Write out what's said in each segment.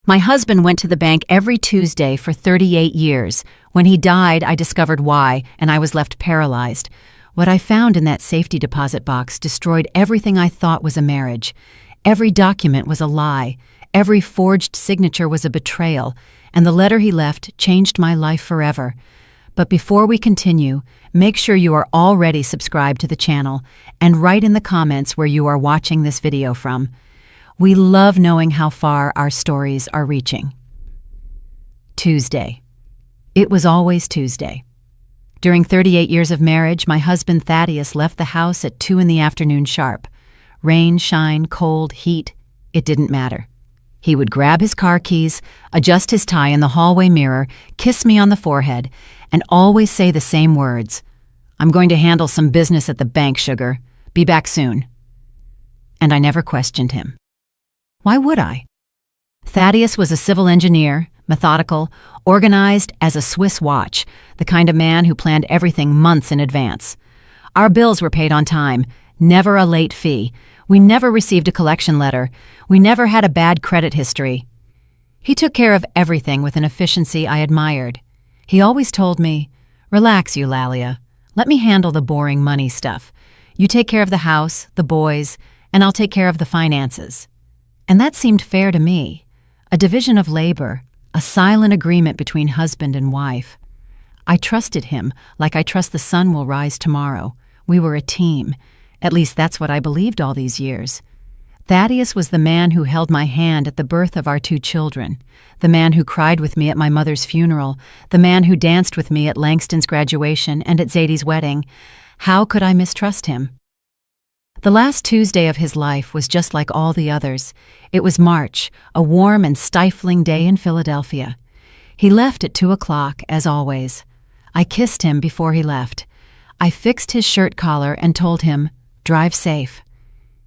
My husband went to the bank every Tuesday for 38 years. When he died, I discovered why, and I was left paralyzed. What I found in that safety deposit box destroyed everything I thought was a marriage. Every document was a lie. Every forged signature was a betrayal, and the letter he left changed my life forever. But before we continue, make sure you are already subscribed to the channel and write in the comments where you are watching this video from. We love knowing how far our stories are reaching. Tuesday. It was always Tuesday. During 38 years of marriage, my husband Thaddeus left the house at 2 p.m. sharp. Rain, shine, cold, heat, it didn't matter. He would grab his car keys, adjust his tie in the hallway mirror, kiss me on the forehead, and always say the same words. "I'm going to handle some business at the bank, sugar. Be back soon." And I never questioned him. Why would I? Thaddeus was a civil engineer, methodical, organized as a Swiss watch, the kind of man who planned everything months in advance. Our bills were paid on time, never a late fee. We never received a collection letter. We never had a bad credit history. He took care of everything with an efficiency I admired. He always told me, "Relax, Eulalia. Let me handle the boring money stuff. You take care of the house, the boys, and I'll take care of the finances." And that seemed fair to me. A division of labor, a silent agreement between husband and wife. I trusted him like I trust the sun will rise tomorrow. We were a team. At least that's what I believed all these years. Thaddeus was the man who held my hand at the birth of our 2 children, the man who cried with me at my mother's funeral, the man who danced with me at Langston's graduation and at Zadie's wedding. How could I mistrust him? The last Tuesday of his life was just like all the others. It was March, a warm and stifling day in Philadelphia. He left at 2 o'clock, as always. I kissed him before he left. I fixed his shirt collar and told him, "Drive safe."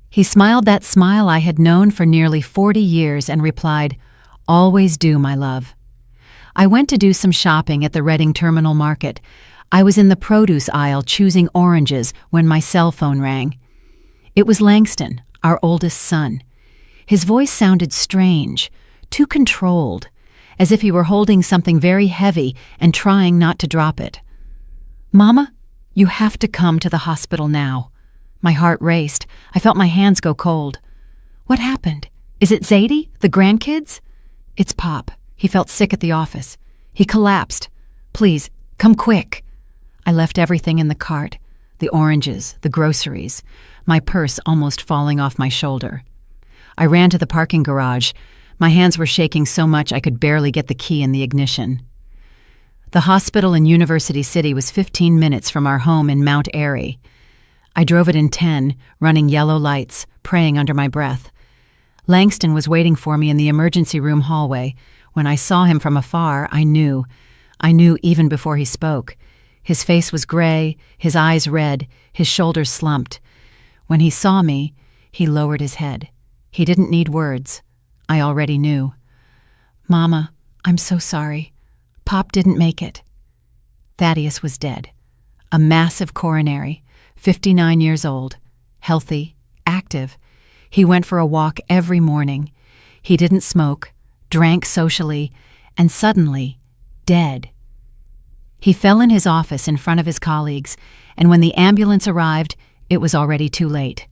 He smiled that smile I had known for nearly 40 years and replied, "Always do, my love." I went to do some shopping at the Reading Terminal Market. I was in the produce aisle choosing oranges when my cell phone rang. It was Langston, our oldest son. His voice sounded strange, too controlled, as if he were holding something very heavy and trying not to drop it. "Mama, you have to come to the hospital now." My heart raced. I felt my hands go cold. "What happened? Is it Zadie? The grandkids?" "It's Pop. He felt sick at the office. He collapsed. Please, come quick." I left everything in the cart. The oranges, the groceries, my purse almost falling off my shoulder. I ran to the parking garage. My hands were shaking so much I could barely get the key in the ignition. The hospital in University City was 15 minutes from our home in Mount Airy. I drove it in 10, running yellow lights, praying under my breath. Langston was waiting for me in the emergency room hallway. When I saw him from afar, I knew. I knew even before he spoke. His face was gray, his eyes red, his shoulders slumped. When he saw me, he lowered his head. He didn't need words. I already knew. "Mama, I'm so sorry. Pop didn't make it." Thaddeus was dead. A massive coronary, 59 years old, healthy, active. He went for a walk every morning. He didn't smoke, drank socially, and suddenly, dead. He fell in his office in front of his colleagues, and when the ambulance arrived, it was already too late.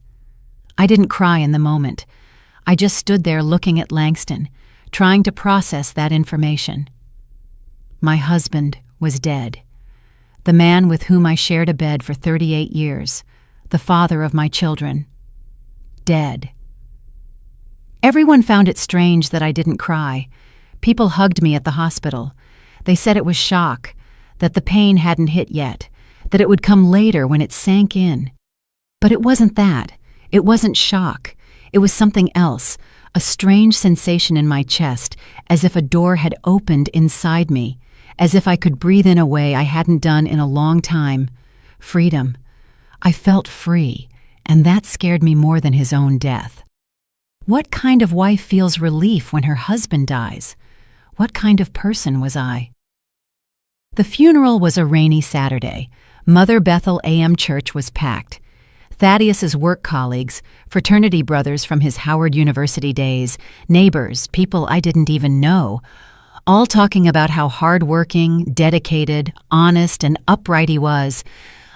I didn't cry in the moment. I just stood there looking at Langston, trying to process that information. My husband was dead. The man with whom I shared a bed for 38 years, the father of my children, dead. Everyone found it strange that I didn't cry. People hugged me at the hospital. They said it was shock, that the pain hadn't hit yet, that it would come later when it sank in. But it wasn't that. It wasn't shock. It was something else, a strange sensation in my chest, as if a door had opened inside me, as if I could breathe in a way I hadn't done in a long time. Freedom. I felt free, and that scared me more than his own death. What kind of wife feels relief when her husband dies? What kind of person was I? The funeral was a rainy Saturday. Mother Bethel AM Church was packed. Thaddeus's work colleagues, fraternity brothers from his Howard University days, neighbors, people I didn't even know, all talking about how hardworking, dedicated, honest, and upright he was.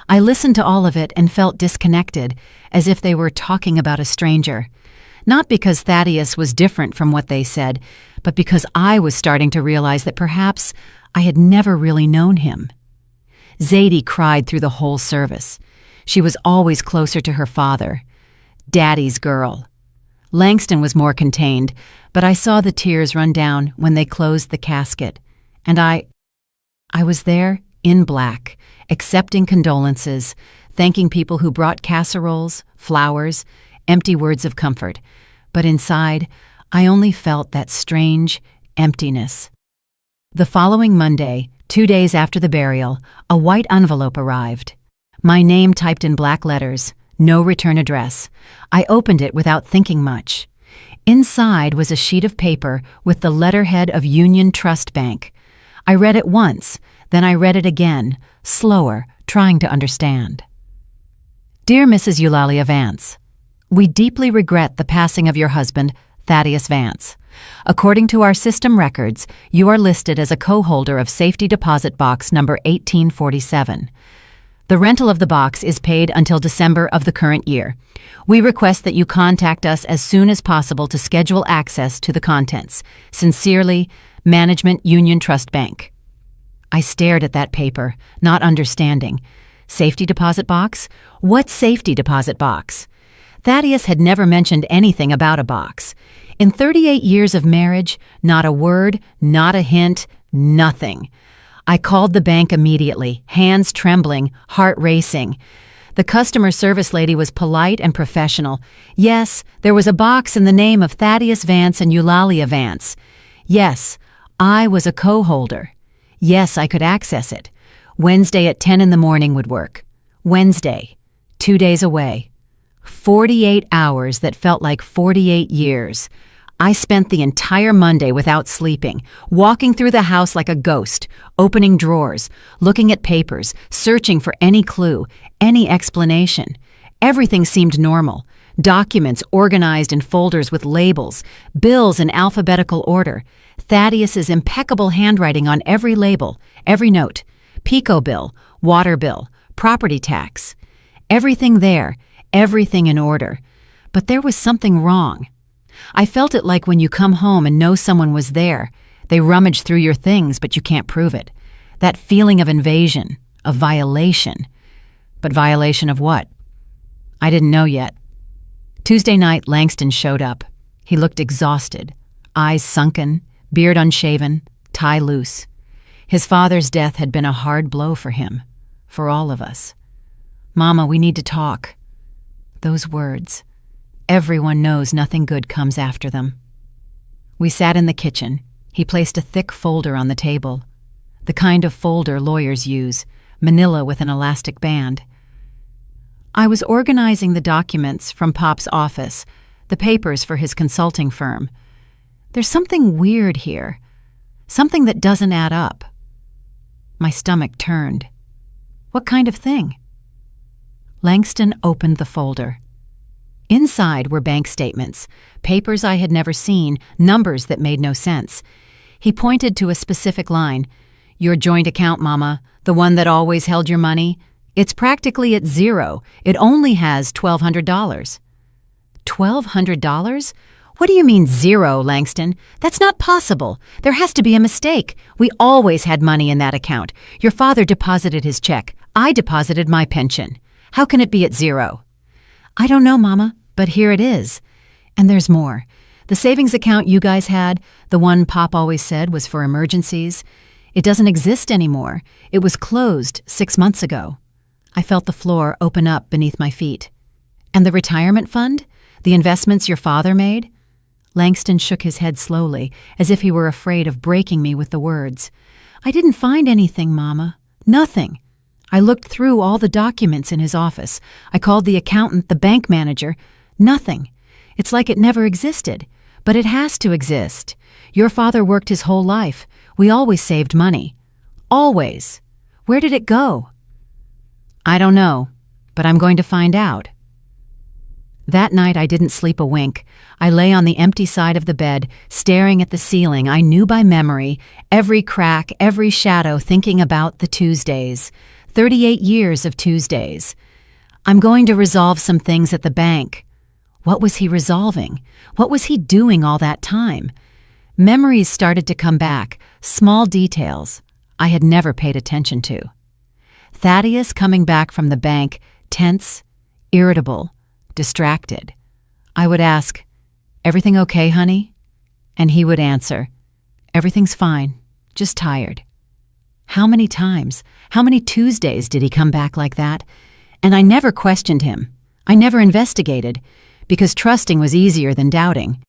I listened to all of it and felt disconnected, as if they were talking about a stranger. Not because Thaddeus was different from what they said, but because I was starting to realize that perhaps I had never really known him. Zadie cried through the whole service. She was always closer to her father. Daddy's girl. Langston was more contained, but I saw the tears run down when they closed the casket, and I was there in black, accepting condolences, thanking people who brought casseroles, flowers, empty words of comfort. But inside, I only felt that strange emptiness. The following Monday, 2 days after the burial, a white envelope arrived. My name typed in black letters, no return address. I opened it without thinking much. Inside was a sheet of paper with the letterhead of Union Trust Bank. I read it once, then I read it again, slower, trying to understand. Dear Mrs. Eulalia Vance, we deeply regret the passing of your husband, Thaddeus Vance. According to our system records, you are listed as a co-holder of Safety Deposit Box number 1847. The rental of the box is paid until December of the current year. We request that you contact us as soon as possible to schedule access to the contents. Sincerely, Management Union Trust Bank. I stared at that paper, not understanding. Safety deposit box? What safety deposit box? Thaddeus had never mentioned anything about a box. In 38 years of marriage, not a word, not a hint, nothing. I called the bank immediately, hands trembling, heart racing. The customer service lady was polite and professional. Yes, there was a box in the name of Thaddeus Vance and Eulalia Vance. Yes, I was a co-holder. Yes, I could access it. Wednesday at 10 in the morning would work. Wednesday, 2 days away. 48 hours that felt like 48 years. I spent the entire Monday without sleeping, walking through the house like a ghost, opening drawers, looking at papers, searching for any clue, any explanation. Everything seemed normal. Documents organized in folders with labels, bills in alphabetical order, Thaddeus's impeccable handwriting on every label, every note, PICO bill, water bill, property tax. Everything there, everything in order. But there was something wrong. I felt it like when you come home and know someone was there. They rummage through your things, but you can't prove it. That feeling of invasion, of violation. But violation of what? I didn't know yet. Tuesday night, Langston showed up. He looked exhausted, eyes sunken, beard unshaven, tie loose. His father's death had been a hard blow for him, for all of us. Mama, we need to talk. Those words. Everyone knows nothing good comes after them. We sat in the kitchen. He placed a thick folder on the table. The kind of folder lawyers use, manila with an elastic band. I was organizing the documents from Pop's office, the papers for his consulting firm. There's something weird here, something that doesn't add up. My stomach turned. What kind of thing? Langston opened the folder. Inside were bank statements, papers I had never seen, numbers that made no sense. He pointed to a specific line. Your joint account, Mama, the one that always held your money, it's practically at zero. It only has $1,200. $1,200? What do you mean zero, Langston? That's not possible. There has to be a mistake. We always had money in that account. Your father deposited his check. I deposited my pension. How can it be at zero? I don't know, Mama, but here it is. And there's more. The savings account you guys had, the one Pop always said was for emergencies, it doesn't exist anymore. It was closed 6 months ago. I felt the floor open up beneath my feet. And the retirement fund? The investments your father made? Langston shook his head slowly, as if he were afraid of breaking me with the words. I didn't find anything, Mama. Nothing. I looked through all the documents in his office. I called the accountant, the bank manager. Nothing. It's like it never existed. But it has to exist. Your father worked his whole life. We always saved money. Always. Where did it go? I don't know, but I'm going to find out. That night I didn't sleep a wink. I lay on the empty side of the bed, staring at the ceiling. I knew by memory, every crack, every shadow, thinking about the Tuesdays. 38 years of Tuesdays. I'm going to resolve some things at the bank. What was he resolving? What was he doing all that time? Memories started to come back, small details I had never paid attention to. Thaddeus coming back from the bank, tense, irritable, distracted. I would ask, "Everything okay, honey?" And he would answer, "Everything's fine, just tired." How many times, how many Tuesdays did he come back like that? And I never questioned him. I never investigated, because trusting was easier than doubting.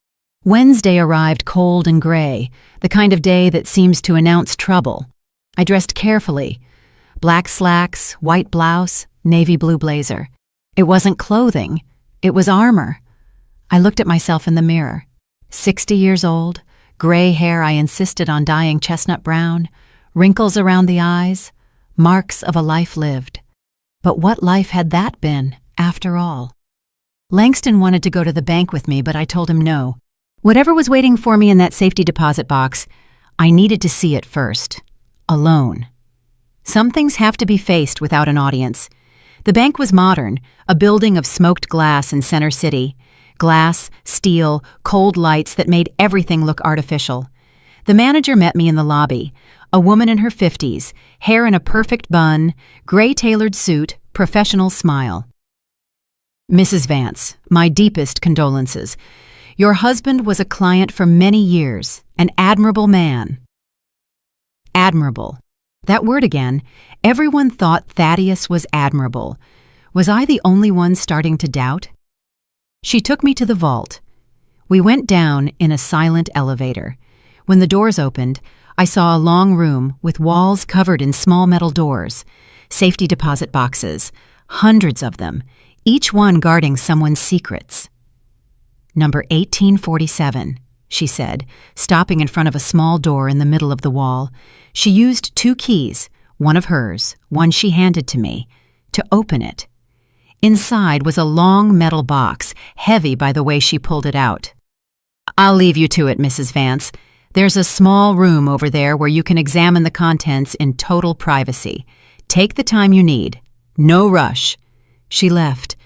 Wednesday arrived cold and gray, the kind of day that seems to announce trouble. I dressed carefully. Black slacks, white blouse, navy blue blazer. It wasn't clothing, it was armor. I looked at myself in the mirror. 60 years old, gray hair I insisted on dyeing chestnut brown, wrinkles around the eyes, marks of a life lived. But what life had that been, after all? Langston wanted to go to the bank with me, but I told him no. Whatever was waiting for me in that safety deposit box, I needed to see it first. Alone. Some things have to be faced without an audience. The bank was modern, a building of smoked glass in Center City. Glass, steel, cold lights that made everything look artificial. The manager met me in the lobby, a woman in her 50s, hair in a perfect bun, gray tailored suit, professional smile. "Mrs. Vance, my deepest condolences. Your husband was a client for many years, an admirable man." Admirable. That word again. Everyone thought Thaddeus was admirable. Was I the only one starting to doubt? She took me to the vault. We went down in a silent elevator. When the doors opened, I saw a long room with walls covered in small metal doors, safety deposit boxes, hundreds of them, each one guarding someone's secrets. "Number 1847, she said, stopping in front of a small door in the middle of the wall. She used 2 keys, one of hers, one she handed to me, to open it. Inside was a long metal box, heavy by the way she pulled it out. "I'll leave you to it, Mrs. Vance. There's a small room over there where you can examine the contents in total privacy. Take the time you need. No rush." She left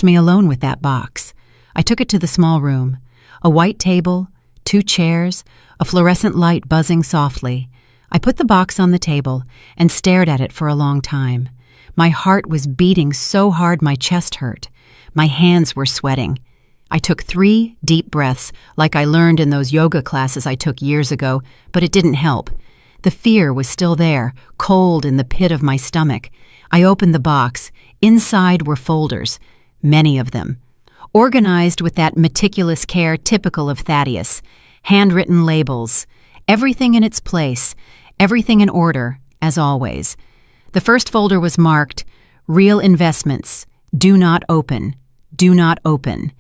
me alone with that box. I took it to the small room. A white table, 2 chairs, a fluorescent light buzzing softly. I put the box on the table and stared at it for a long time. My heart was beating so hard my chest hurt. My hands were sweating. I took 3 deep breaths, like I learned in those yoga classes I took years ago, but it didn't help. The fear was still there, cold in the pit of my stomach. I opened the box. Inside were folders, many of them, organized with that meticulous care typical of Thaddeus. Handwritten labels, everything in its place, everything in order, as always. The first folder was marked, "Real Investments, Do Not Open, Do Not Open."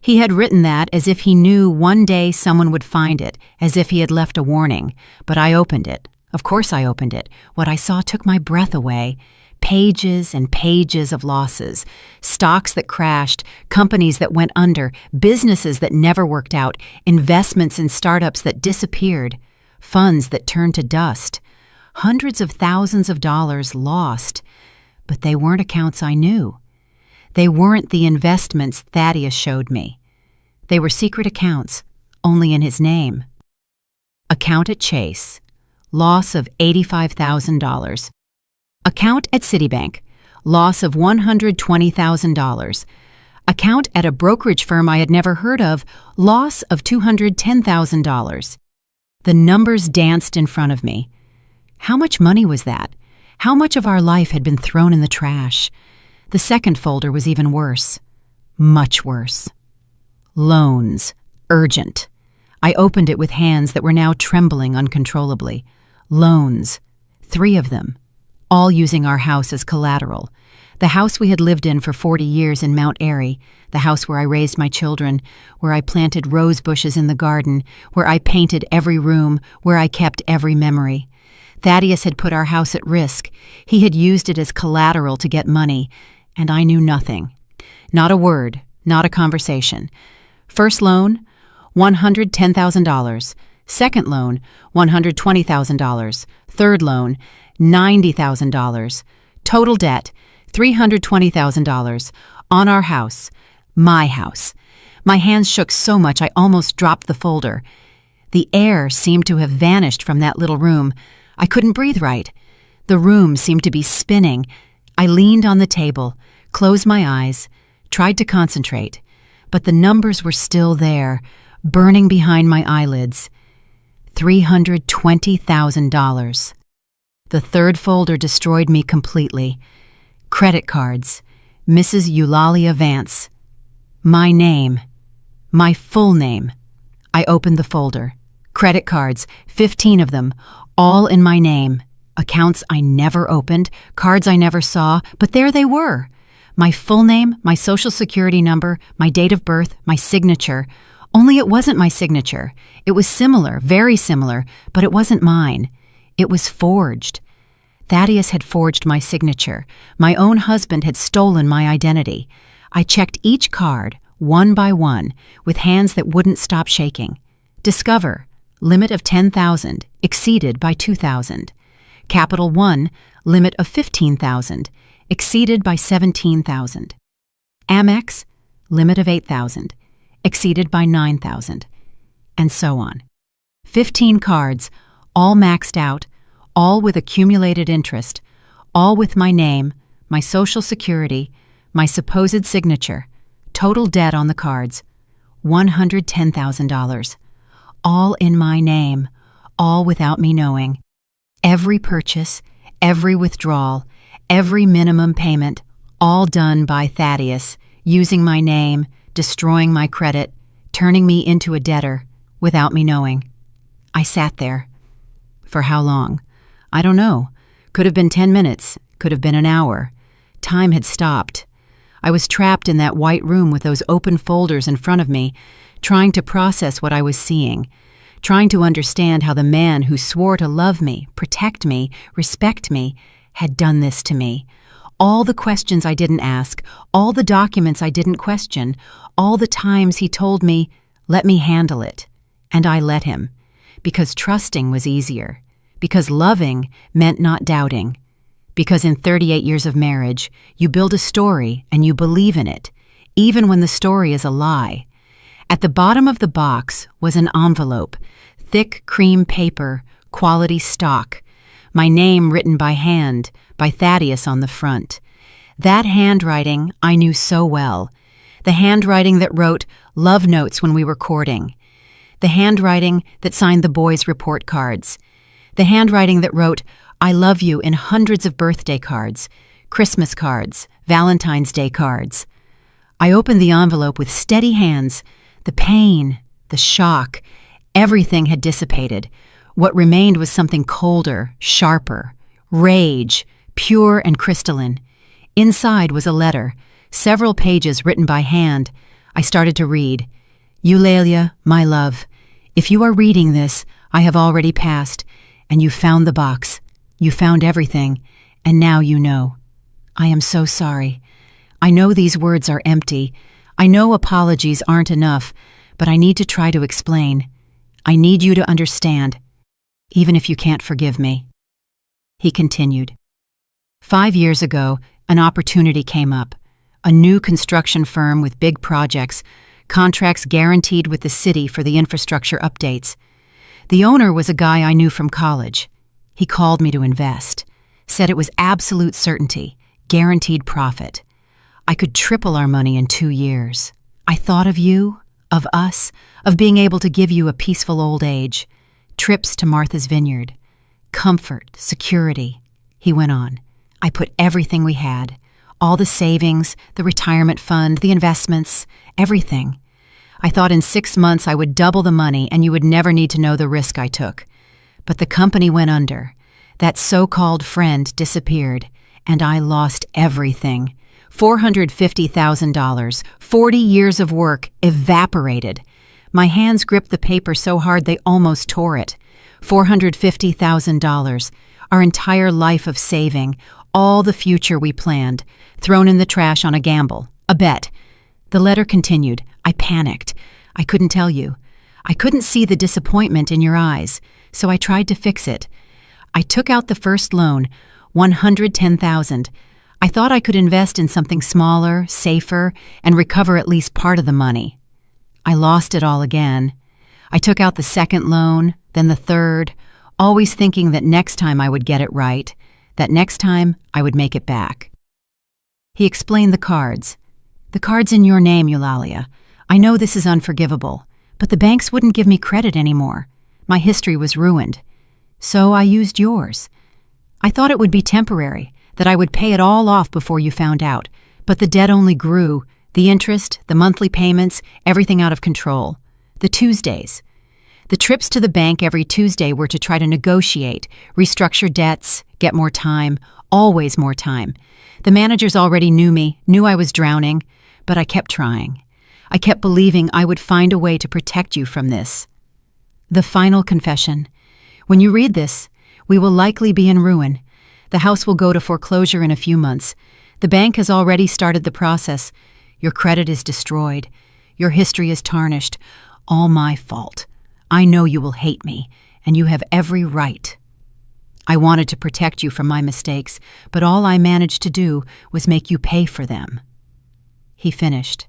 He had written that as if he knew one day someone would find it, as if he had left a warning. But I opened it. Of course I opened it. What I saw took my breath away. Pages and pages of losses. Stocks that crashed, companies that went under, businesses that never worked out, investments in startups that disappeared, funds that turned to dust. Hundreds of thousands of dollars lost. But they weren't accounts I knew. They weren't the investments Thaddeus showed me. They were secret accounts, only in his name. Account at Chase, loss of $85,000. Account at Citibank, loss of $120,000. Account at a brokerage firm I had never heard of, loss of $210,000. The numbers danced in front of me. How much money was that? How much of our life had been thrown in the trash? The second folder was even worse. Much worse. Loans. Urgent. I opened it with hands that were now trembling uncontrollably. Loans. 3 of them. All using our house as collateral. The house we had lived in for 40 years in Mount Airy, the house where I raised my children, where I planted rose bushes in the garden, where I painted every room, where I kept every memory. Thaddeus had put our house at risk. He had used it as collateral to get money, and I knew nothing. Not a word, not a conversation. First loan, $110,000. Second loan, $120,000. Third loan, $90,000. Total debt, $320,000. On our house. My house. My hands shook so much I almost dropped the folder. The air seemed to have vanished from that little room. I couldn't breathe right. The room seemed to be spinning. I leaned on the table, closed my eyes, tried to concentrate, but the numbers were still there, burning behind my eyelids. $320,000. The third folder destroyed me completely. Credit cards. Mrs. Eulalia Vance. My name. My full name. I opened the folder. Credit cards, 15 of them, all in my name. Accounts I never opened, cards I never saw, but there they were. My full name, my social security number, my date of birth, my signature. Only it wasn't my signature. It was similar, very similar, but it wasn't mine. It was forged. Thaddeus had forged my signature. My own husband had stolen my identity. I checked each card, one by one, with hands that wouldn't stop shaking. Discover, limit of $10,000, exceeded by $2,000. Capital One, limit of $15,000, exceeded by $17,000. Amex, limit of $8,000, exceeded by $9,000. And so on. 15 cards, all maxed out, all with accumulated interest, all with my name, my social security, my supposed signature, total debt on the cards, $110,000. All in my name, all without me knowing. Every purchase, every withdrawal, every minimum payment, all done by Thaddeus, using my name, destroying my credit, turning me into a debtor, without me knowing. I sat there. For how long? I don't know. Could have been 10 minutes, could have been an hour. Time had stopped. I was trapped in that white room with those open folders in front of me, trying to process what I was seeing, trying to understand how the man who swore to love me, protect me, respect me, had done this to me. All the questions I didn't ask, all the documents I didn't question, all the times he told me, let me handle it. And I let him, because trusting was easier, because loving meant not doubting, because in 38 years of marriage, you build a story and you believe in it, even when the story is a lie. At the bottom of the box was an envelope, thick cream paper, quality stock, my name written by hand, by Thaddeus on the front. That handwriting I knew so well, the handwriting that wrote love notes when we were courting, the handwriting that signed the boys' report cards, the handwriting that wrote I love you in hundreds of birthday cards, Christmas cards, Valentine's Day cards. I opened the envelope with steady hands. The pain, the shock, everything had dissipated. What remained was something colder, sharper, rage, pure and crystalline. Inside was a letter, several pages written by hand. I started to read. Eulalia, my love, if you are reading this, I have already passed, and you found the box. You found everything, and now you know. I am so sorry. I know these words are empty. I know apologies aren't enough, but I need to try to explain. I need you to understand, even if you can't forgive me. He continued. 5 years ago, an opportunity came up. A new construction firm with big projects, contracts guaranteed with the city for the infrastructure updates. The owner was a guy I knew from college. He called me to invest, said it was absolute certainty, guaranteed profit. I could triple our money in 2 years. I thought of you, of us, of being able to give you a peaceful old age, trips to Martha's Vineyard, comfort, security. He went on. I put everything we had, all the savings, the retirement fund, the investments, everything. I thought in 6 months I would double the money and you would never need to know the risk I took. But the company went under. That so-called friend disappeared, and I lost everything. $450,000, 40 years of work evaporated. My hands gripped the paper so hard they almost tore it. $450,000, our entire life of saving, all the future we planned, thrown in the trash on a gamble, a bet. The letter continued. I panicked. I couldn't tell you. I couldn't see the disappointment in your eyes, so I tried to fix it. I took out the first loan, $110,000. I thought I could invest in something smaller, safer, and recover at least part of the money. I lost it all again. I took out the second loan, then the third, always thinking that next time I would get it right, that next time I would make it back. He explained the cards. The card's in your name, Eulalia. I know this is unforgivable, but the banks wouldn't give me credit anymore. My history was ruined. So I used yours. I thought it would be temporary, that I would pay it all off before you found out, but the debt only grew, the interest, the monthly payments, everything out of control. The Tuesdays. The trips to the bank every Tuesday were to try to negotiate, restructure debts, get more time, always more time. The managers already knew me, knew I was drowning, but I kept trying. I kept believing I would find a way to protect you from this. The final confession. When you read this, we will likely be in ruin. The house will go to foreclosure in a few months. The bank has already started the process. Your credit is destroyed. Your history is tarnished. All my fault. I know you will hate me, and you have every right. I wanted to protect you from my mistakes, but all I managed to do was make you pay for them. He finished.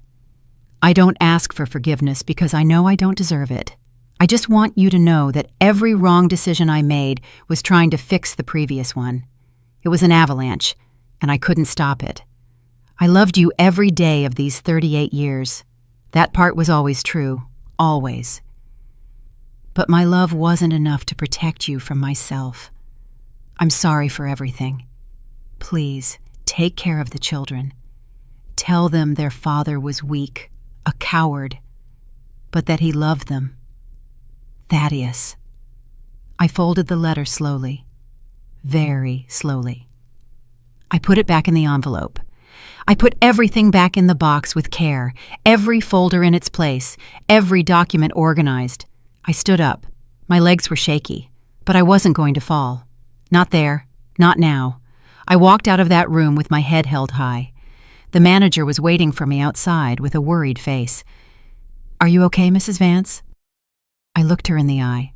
I don't ask for forgiveness because I know I don't deserve it. I just want you to know that every wrong decision I made was trying to fix the previous one. It was an avalanche, and I couldn't stop it. I loved you every day of these 38 years. That part was always true, always. But my love wasn't enough to protect you from myself. I'm sorry for everything. Please, take care of the children. Tell them their father was weak, a coward, but that he loved them. Thaddeus. I folded the letter slowly, very slowly. I put it back in the envelope. I put everything back in the box with care, every folder in its place, every document organized. I stood up. My legs were shaky, but I wasn't going to fall. Not there, not now. I walked out of that room with my head held high. The manager was waiting for me outside with a worried face. Are you okay, Mrs. Vance? I looked her in the eye.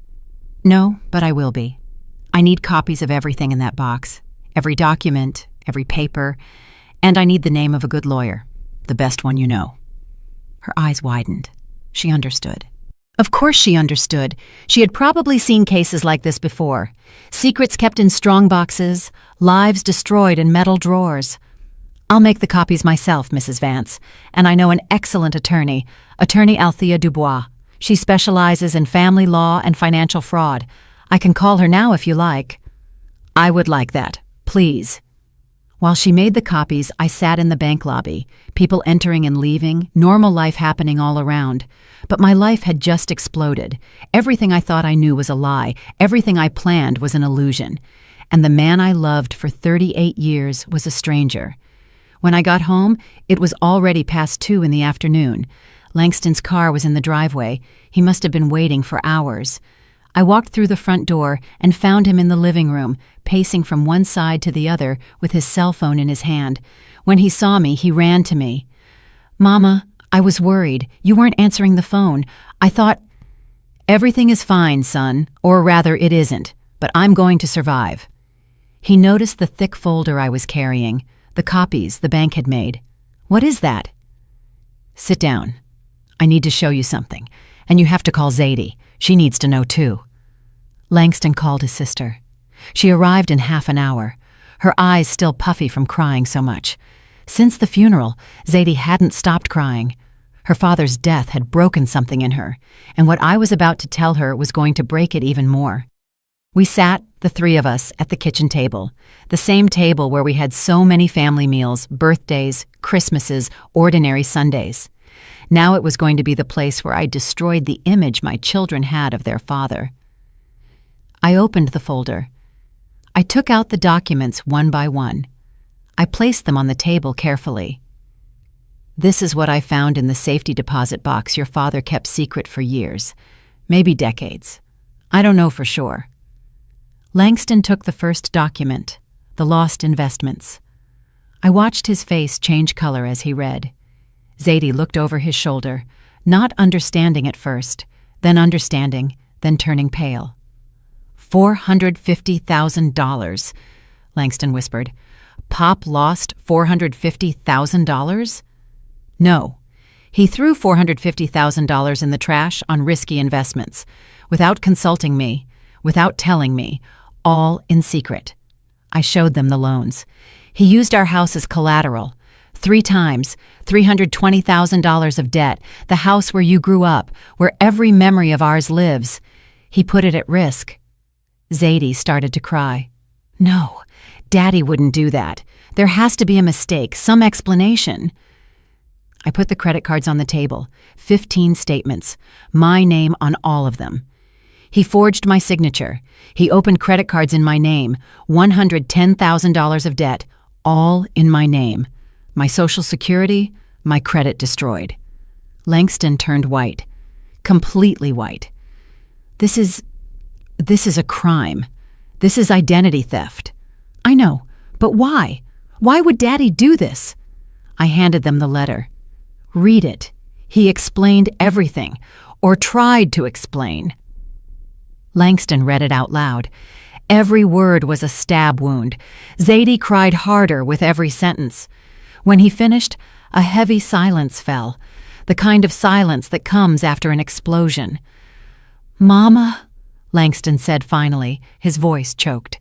No, but I will be. I need copies of everything in that box, every document, every paper, and I need the name of a good lawyer, the best one you know. Her eyes widened. She understood. Of course she understood. She had probably seen cases like this before. Secrets kept in strong boxes, lives destroyed in metal drawers. I'll make the copies myself, Mrs. Vance, and I know an excellent attorney, Attorney Althea Dubois. She specializes in family law and financial fraud. I can call her now if you like. I would like that, please. While she made the copies, I sat in the bank lobby, people entering and leaving, normal life happening all around. But my life had just exploded. Everything I thought I knew was a lie. Everything I planned was an illusion. And the man I loved for 38 years was a stranger. When I got home, it was already past 2 in the afternoon. Langston's car was in the driveway. He must have been waiting for hours. I walked through the front door and found him in the living room, pacing from one side to the other with his cell phone in his hand. When he saw me, he ran to me. Mama, I was worried. You weren't answering the phone. I thought, everything is fine, son, or rather it isn't, but I'm going to survive. He noticed the thick folder I was carrying, the copies the bank had made. What is that? Sit down. I need to show you something, and you have to call Zadie. She needs to know too. Langston called his sister. She arrived in half an hour, her eyes still puffy from crying so much. Since the funeral, Zadie hadn't stopped crying. Her father's death had broken something in her, and what I was about to tell her was going to break it even more. We sat, the three of us, at the kitchen table, the same table where we had so many family meals, birthdays, Christmases, ordinary Sundays. Now it was going to be the place where I destroyed the image my children had of their father. I opened the folder. I took out the documents one by one. I placed them on the table carefully. This is what I found in the safety deposit box your father kept secret for years, maybe decades. I don't know for sure. Langston took the first document, the lost investments. I watched his face change color as he read. Zadie looked over his shoulder, not understanding at first, then understanding, then turning pale. $450,000, Langston whispered. Pop lost $450,000? No. He threw $450,000 in the trash on risky investments, without consulting me, without telling me, all in secret. I showed them the loans. He used our house as collateral. 3 times, $320,000 of debt, the house where you grew up, where every memory of ours lives. He put it at risk. Zadie started to cry. No, Daddy wouldn't do that. There has to be a mistake, some explanation. I put the credit cards on the table, 15 statements, my name on all of them. He forged my signature. He opened credit cards in my name, $110,000 of debt, all in my name. My Social Security, my credit destroyed. Langston turned white, completely white. This is a crime. This is identity theft. I know, but why? Why would Daddy do this? I handed them the letter. Read it. He explained everything, or tried to explain. Langston read it out loud. Every word was a stab wound. Zadie cried harder with every sentence. When he finished, a heavy silence fell, the kind of silence that comes after an explosion. Mama, Langston said finally, his voice choked.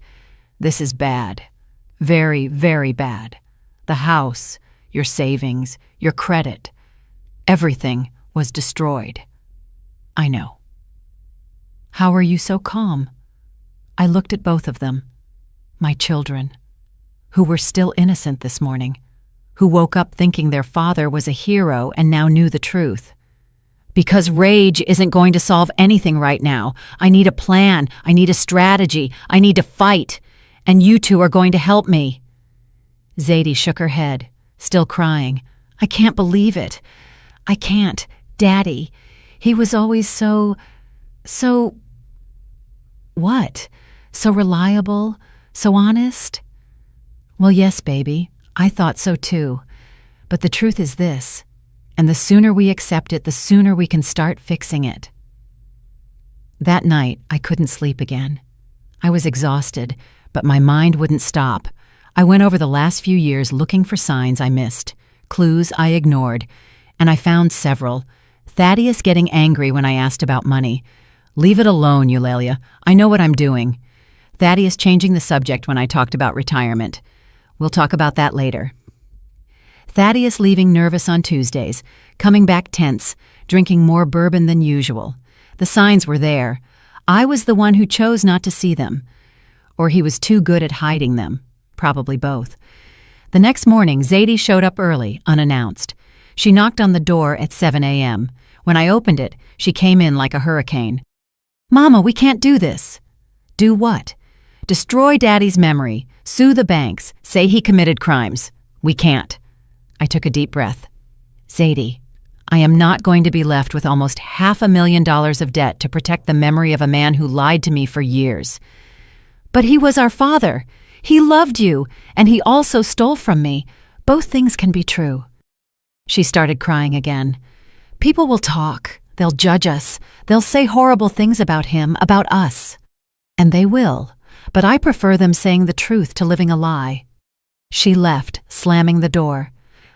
This is bad. Very, very bad. The house, your savings, your credit. Everything was destroyed. I know. How are you so calm? I looked at both of them. My children, who were still innocent this morning, who woke up thinking their father was a hero and now knew the truth. Because rage isn't going to solve anything right now. I need a plan. I need a strategy. I need to fight. And you two are going to help me. Zadie shook her head, still crying. I can't believe it. I can't. Daddy. He was always so... What? So reliable? So honest? Well, yes, baby. I thought so too. But the truth is this, and the sooner we accept it, the sooner we can start fixing it. That night, I couldn't sleep again. I was exhausted, but my mind wouldn't stop. I went over the last few years looking for signs I missed, clues I ignored, and I found several. Thaddeus getting angry when I asked about money. Leave it alone, Eulalia. I know what I'm doing. Thaddeus changing the subject when I talked about retirement. We'll talk about that later. Thaddeus leaving nervous on Tuesdays, coming back tense, drinking more bourbon than usual. The signs were there. I was the one who chose not to see them. Or he was too good at hiding them. Probably both. The next morning, Zadie showed up early, unannounced. She knocked on the door at 7 a.m. When I opened it, she came in like a hurricane. Mama, we can't do this. Do what? Destroy Daddy's memory, sue the banks, say he committed crimes. We can't. I took a deep breath. Zadie, I am not going to be left with almost $500,000 of debt to protect the memory of a man who lied to me for years. But he was our father. He loved you, and he also stole from me. Both things can be true. She started crying again. People will talk. They'll judge us. They'll say horrible things about him, about us. And they will, but I prefer them saying the truth to living a lie. She left, slamming the door.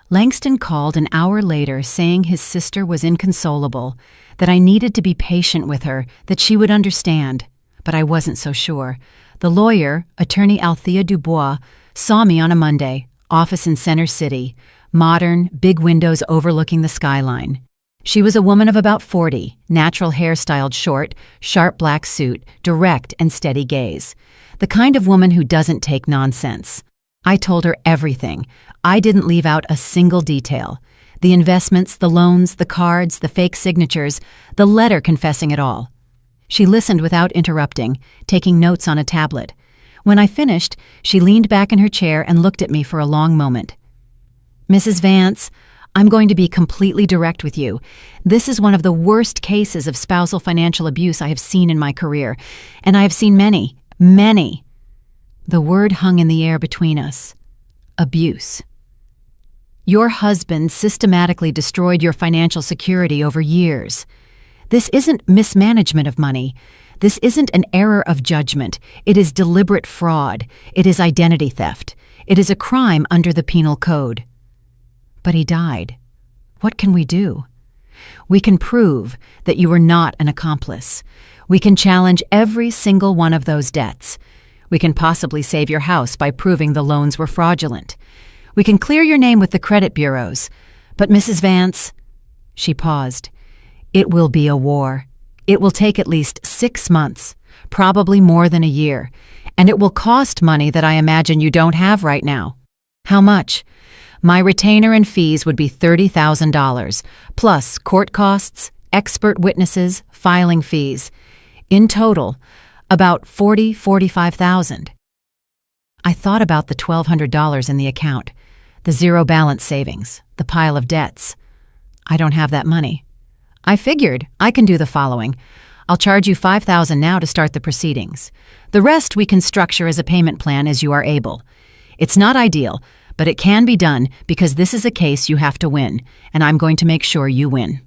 Langston called an hour later saying his sister was inconsolable, that I needed to be patient with her, that she would understand. But I wasn't so sure. The lawyer, attorney Althea Dubois, saw me on a Monday, office in Center City, modern, big windows overlooking the skyline. She was a woman of about 40, natural hair styled short, sharp black suit, direct and steady gaze. The kind of woman who doesn't take nonsense. I told her everything. I didn't leave out a single detail. The investments, the loans, the cards, the fake signatures, the letter confessing it all. She listened without interrupting, taking notes on a tablet. When I finished, she leaned back in her chair and looked at me for a long moment. Mrs. Vance, I'm going to be completely direct with you. This is one of the worst cases of spousal financial abuse I have seen in my career, and I have seen many, many. The word hung in the air between us. Abuse. Your husband systematically destroyed your financial security over years. This isn't mismanagement of money. This isn't an error of judgment. It is deliberate fraud. It is identity theft. It is a crime under the penal code. But he died. What can we do? We can prove that you were not an accomplice. We can challenge every single one of those debts. We can possibly save your house by proving the loans were fraudulent. We can clear your name with the credit bureaus. But Mrs. Vance, she paused, it will be a war. It will take at least 6 months, probably more than a year, and it will cost money that I imagine you don't have right now. How much? My retainer and fees would be $30,000, plus court costs, expert witnesses, filing fees. In total, about $45,000. I thought about the $1,200 in the account, the zero balance savings, the pile of debts. I don't have that money. I figured I can do the following. I'll charge you $5,000 now to start the proceedings. The rest we can structure as a payment plan as you are able. It's not ideal, but it can be done because this is a case you have to win, and I'm going to make sure you win.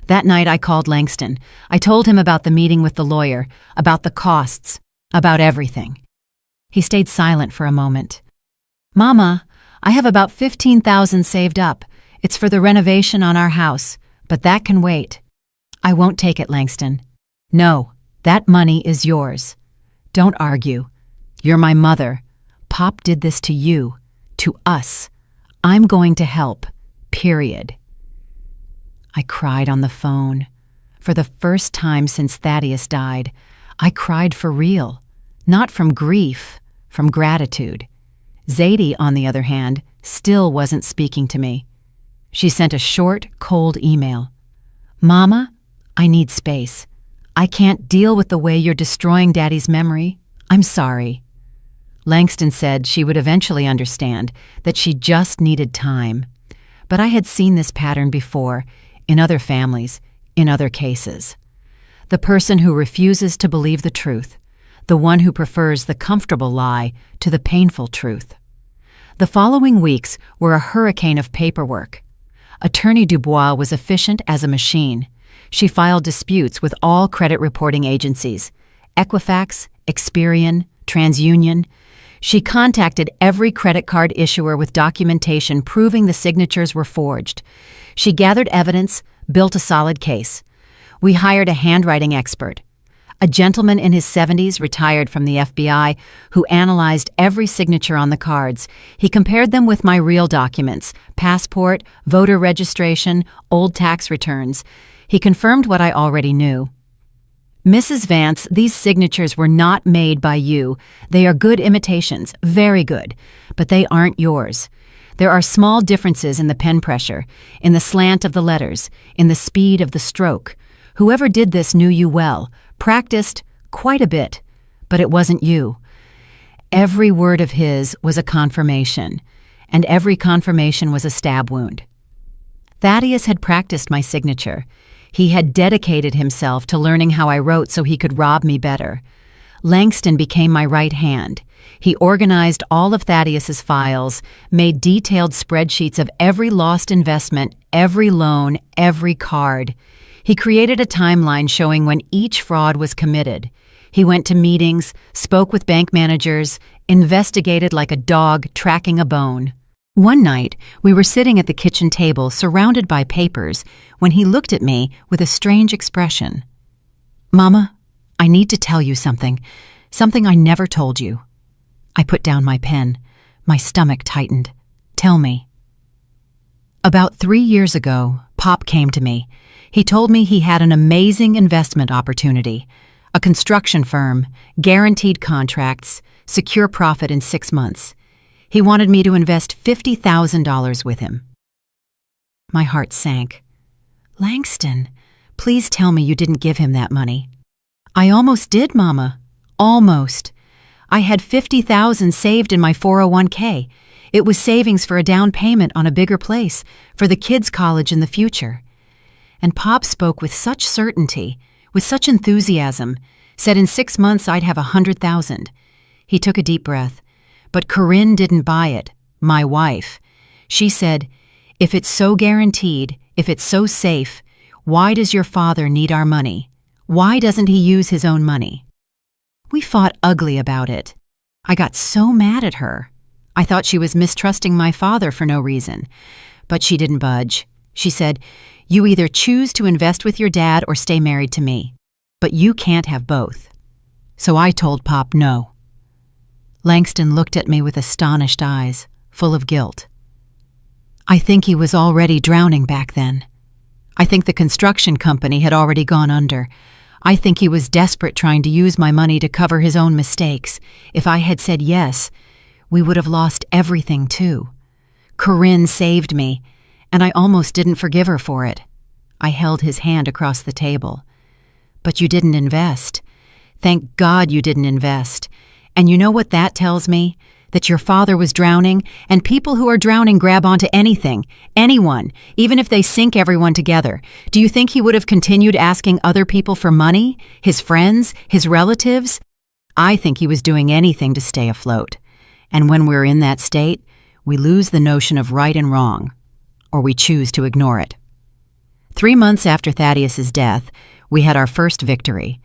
That night I called Langston. I told him about the meeting with the lawyer, about the costs, about everything. He stayed silent for a moment. Mama, I have about $15,000 saved up. It's for the renovation on our house, but that can wait. I won't take it, Langston. No, that money is yours. Don't argue. You're my mother. Pop did this to you, to us. I'm going to help, period. I cried on the phone. For the first time since Thaddeus died, I cried for real, not from grief, from gratitude. Zadie, on the other hand, still wasn't speaking to me. She sent a short, cold email. Mama, I need space. I can't deal with the way you're destroying Daddy's memory. I'm sorry. Langston said she would eventually understand, that she just needed time. But I had seen this pattern before, in other families, in other cases. The person who refuses to believe the truth, the one who prefers the comfortable lie to the painful truth. The following weeks were a hurricane of paperwork. Attorney Dubois was efficient as a machine. She filed disputes with all credit reporting agencies, Equifax, Experian, TransUnion. She contacted every credit card issuer with documentation proving the signatures were forged. She gathered evidence, built a solid case. We hired a handwriting expert, a gentleman in his 70s retired from the FBI who analyzed every signature on the cards. He compared them with my real documents, passport, voter registration, old tax returns. He confirmed what I already knew. Mrs. Vance, these signatures were not made by you. They are good imitations, very good, but they aren't yours. There are small differences in the pen pressure, in the slant of the letters, in the speed of the stroke. Whoever did this knew you well, practiced quite a bit, but it wasn't you. Every word of his was a confirmation, and every confirmation was a stab wound. Thaddeus had practiced my signature. He had dedicated himself to learning how I wrote so he could rob me better. Langston became my right hand. He organized all of Thaddeus's files, made detailed spreadsheets of every lost investment, every loan, every card. He created a timeline showing when each fraud was committed. He went to meetings, spoke with bank managers, investigated like a dog tracking a bone. One night, we were sitting at the kitchen table surrounded by papers when he looked at me with a strange expression. Mama, I need to tell you something I never told you. I put down my pen. My stomach tightened. Tell me. About 3 years ago, Pop came to me. He told me he had an amazing investment opportunity, a construction firm, guaranteed contracts, secure profit in 6 months. He wanted me to invest $50,000 with him. My heart sank. Langston, please tell me you didn't give him that money. I almost did, Mama. Almost. I had $50,000 saved in my 401k. It was savings for a down payment on a bigger place, for the kids' college in the future. And Pop spoke with such certainty, with such enthusiasm, said in 6 months I'd have $100,000. He took a deep breath. But Corinne didn't buy it, my wife. She said, If it's so guaranteed, if it's so safe, why does your father need our money? Why doesn't he use his own money?" We fought ugly about it. I got so mad at her. I thought she was mistrusting my father for no reason. But she didn't budge. She said, "You either choose to invest with your dad or stay married to me. But you can't have both." So I told Pop no. Langston looked at me with astonished eyes, full of guilt. I think he was already drowning back then. I think the construction company had already gone under. I think he was desperate trying to use my money to cover his own mistakes. If I had said yes, we would have lost everything too. Corinne saved me, and I almost didn't forgive her for it. I held his hand across the table. "But you didn't invest. Thank God you didn't invest. And you know what that tells me? That your father was drowning, and people who are drowning grab onto anything, anyone, even if they sink everyone together. Do you think he would have continued asking other people for money? His friends? His relatives? I think he was doing anything to stay afloat. And when we're in that state, we lose the notion of right and wrong, or we choose to ignore it." 3 months after Thaddeus's death, we had our first victory.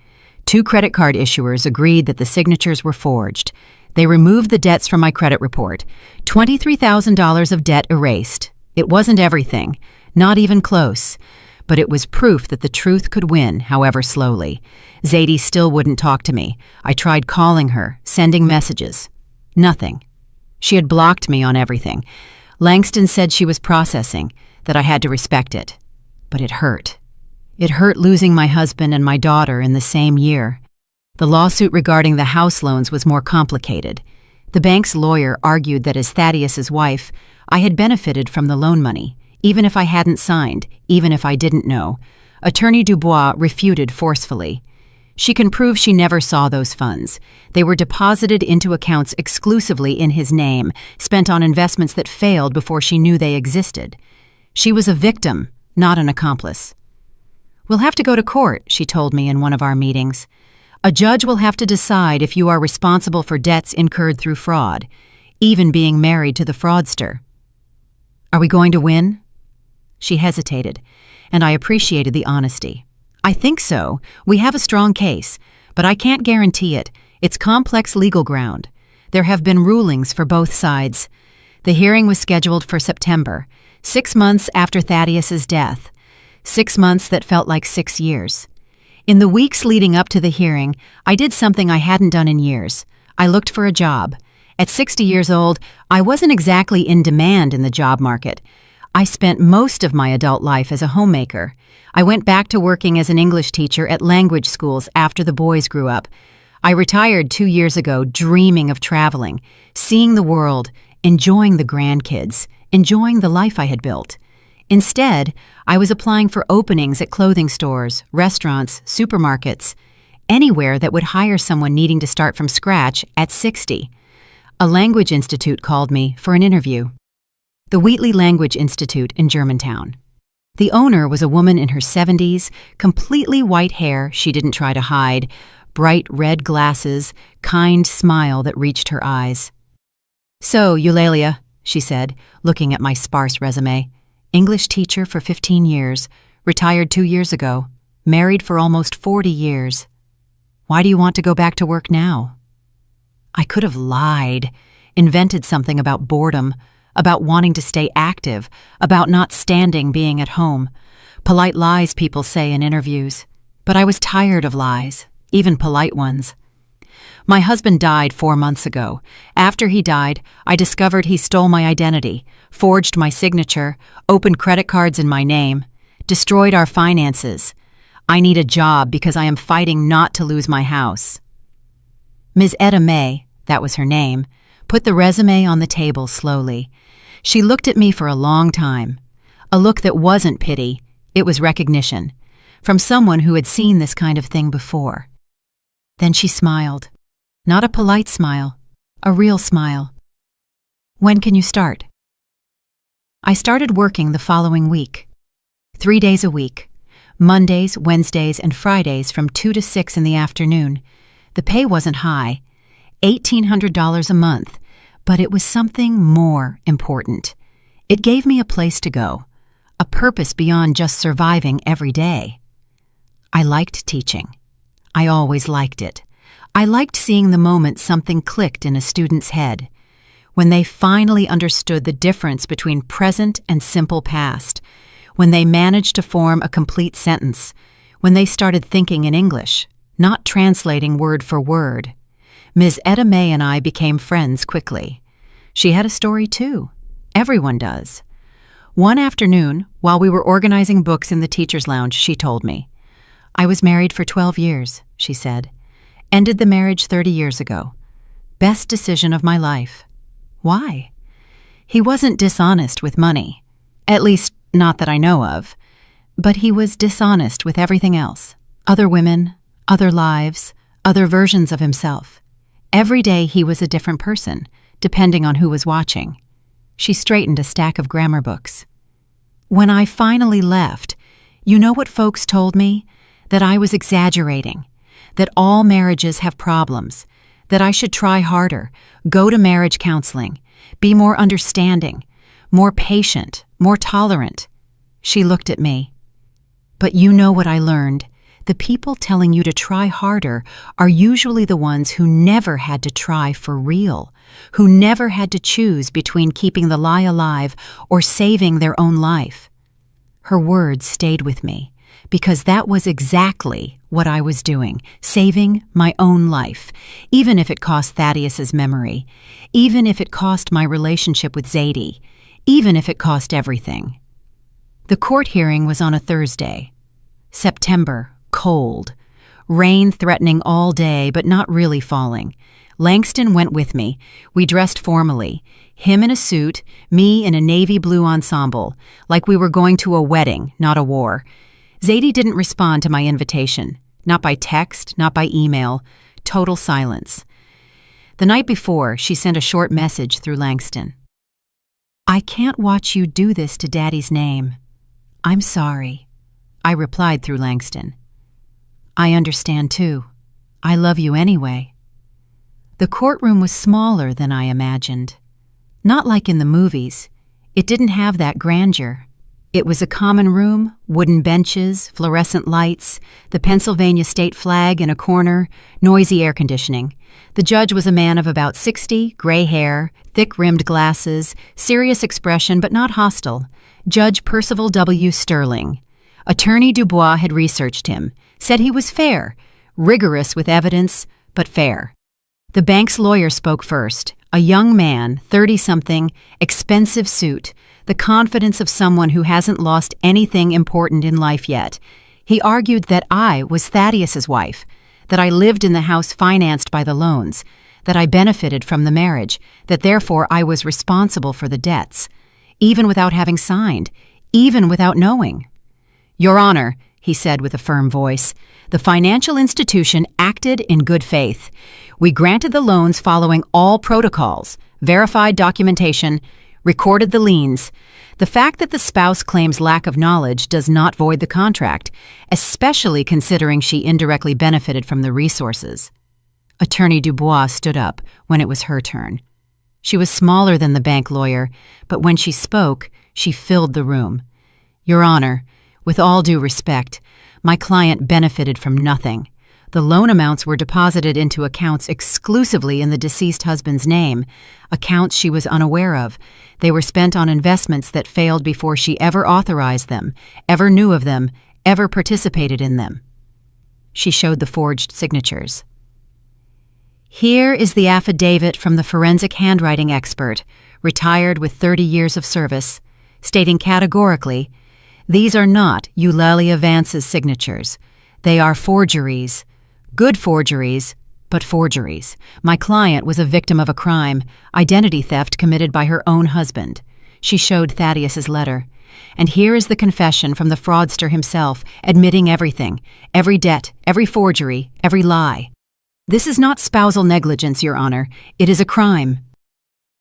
2 credit card issuers agreed that the signatures were forged. They removed the debts from my credit report. $23,000 of debt erased. It wasn't everything, not even close, but it was proof that the truth could win, however slowly. Zadie still wouldn't talk to me. I tried calling her, sending messages. Nothing. She had blocked me on everything. Langston said she was processing, that I had to respect it. But it hurt. It hurt losing my husband and my daughter in the same year. The lawsuit regarding the house loans was more complicated. The bank's lawyer argued that as Thaddeus's wife, I had benefited from the loan money, even if I hadn't signed, even if I didn't know. Attorney Dubois refuted forcefully. She can prove she never saw those funds. They were deposited into accounts exclusively in his name, spent on investments that failed before she knew they existed. She was a victim, not an accomplice. "We'll have to go to court," she told me in one of our meetings. "A judge will have to decide if you are responsible for debts incurred through fraud, even being married to the fraudster." "Are we going to win?" She hesitated, and I appreciated the honesty. "I think so. We have a strong case, but I can't guarantee it. It's complex legal ground. There have been rulings for both sides." The hearing was scheduled for September, 6 months after Thaddeus's death. 6 months that felt like 6 years. In the weeks leading up to the hearing, I did something I hadn't done in years. I looked for a job. At 60 years old, I wasn't exactly in demand in the job market. I spent most of my adult life as a homemaker. I went back to working as an English teacher at language schools after the boys grew up. I retired 2 years ago, dreaming of traveling, seeing the world, enjoying the grandkids, enjoying the life I had built. Instead, I was applying for openings at clothing stores, restaurants, supermarkets, anywhere that would hire someone needing to start from scratch at 60. A language institute called me for an interview. The Wheatley Language Institute in Germantown. The owner was a woman in her 70s, completely white hair she didn't try to hide, bright red glasses, kind smile that reached her eyes. "So, Eulalia," she said, looking at my sparse resume. "English teacher for 15 years, retired 2 years ago, married for almost 40 years. Why do you want to go back to work now?" I could have lied, invented something about boredom, about wanting to stay active, about not standing being at home. Polite lies people say in interviews. But I was tired of lies, even polite ones. My husband died 4 months ago. After he died, I discovered he stole my identity, forged my signature, opened credit cards in my name, destroyed our finances. I need a job because I am fighting not to lose my house. Ms. Etta May, that was her name, put the resume on the table slowly. She looked at me for a long time. A look that wasn't pity, it was recognition, from someone who had seen this kind of thing before. Then she smiled. Not a polite smile, a real smile. "When can you start?" I started working the following week. 3 days a week. Mondays, Wednesdays, and Fridays from 2 to 6 in the afternoon. The pay wasn't high, $1,800 a month, but it was something more important. It gave me a place to go, a purpose beyond just surviving every day. I liked teaching. I always liked it. I liked seeing the moment something clicked in a student's head, when they finally understood the difference between present and simple past, when they managed to form a complete sentence, when they started thinking in English, not translating word for word. Ms. Etta May and I became friends quickly. She had a story too. Everyone does. One afternoon, while we were organizing books in the teacher's lounge, she told me, "I was married for 12 years, she said. Ended the marriage 30 years ago. Best decision of my life." Why? He wasn't dishonest with money. At least, not that I know of. But he was dishonest with everything else. Other women, other lives, other versions of himself. Every day he was a different person, depending on who was watching. She straightened a stack of grammar books. When I finally left, you know what folks told me? That I was exaggerating, that all marriages have problems, that I should try harder, go to marriage counseling, be more understanding, more patient, more tolerant. She looked at me. But you know what I learned? The people telling you to try harder are usually the ones who never had to try for real, who never had to choose between keeping the lie alive or saving their own life. Her words stayed with me, because that was exactly what I was doing, saving my own life, even if it cost Thaddeus's memory, even if it cost my relationship with Zadie, even if it cost everything. The court hearing was on a Thursday. September, cold. Rain threatening all day, but not really falling. Langston went with me. We dressed formally. Him in a suit, me in a navy blue ensemble, like we were going to a wedding, not a war. Zadie didn't respond to my invitation. Not by text, not by email. Total silence. The night before, she sent a short message through Langston. "I can't watch you do this to Daddy's name. I'm sorry." I replied through Langston. "I understand too. I love you anyway." The courtroom was smaller than I imagined. Not like in the movies. It didn't have that grandeur. It was a common room, wooden benches, fluorescent lights, the Pennsylvania state flag in a corner, noisy air conditioning. The judge was a man of about 60, gray hair, thick-rimmed glasses, serious expression but not hostile. Judge Percival W. Sterling. Attorney Dubois had researched him, said he was fair, rigorous with evidence, but fair. The bank's lawyer spoke first, a young man, 30-something, expensive suit, the confidence of someone who hasn't lost anything important in life yet. He argued that I was Thaddeus's wife, that I lived in the house financed by the loans, that I benefited from the marriage, that therefore I was responsible for the debts, even without having signed, even without knowing. "Your Honor," he said with a firm voice, "the financial institution acted in good faith. We granted the loans following all protocols, verified documentation, recorded the liens. The fact that the spouse claims lack of knowledge does not void the contract, especially considering she indirectly benefited from the resources." Attorney Dubois stood up when it was her turn. She was smaller than the bank lawyer, but when she spoke, she filled the room. "Your Honor, with all due respect, my client benefited from nothing. The loan amounts were deposited into accounts exclusively in the deceased husband's name, accounts she was unaware of. They were spent on investments that failed before she ever authorized them, ever knew of them, ever participated in them." She showed the forged signatures. "Here is the affidavit from the forensic handwriting expert, retired with 30 years of service, stating categorically, these are not Eulalia Vance's signatures. They are forgeries. Good forgeries, but forgeries. My client was a victim of a crime, identity theft committed by her own husband." She showed Thaddeus's letter. "And here is the confession from the fraudster himself, admitting everything, every debt, every forgery, every lie. This is not spousal negligence, Your Honor. It is a crime."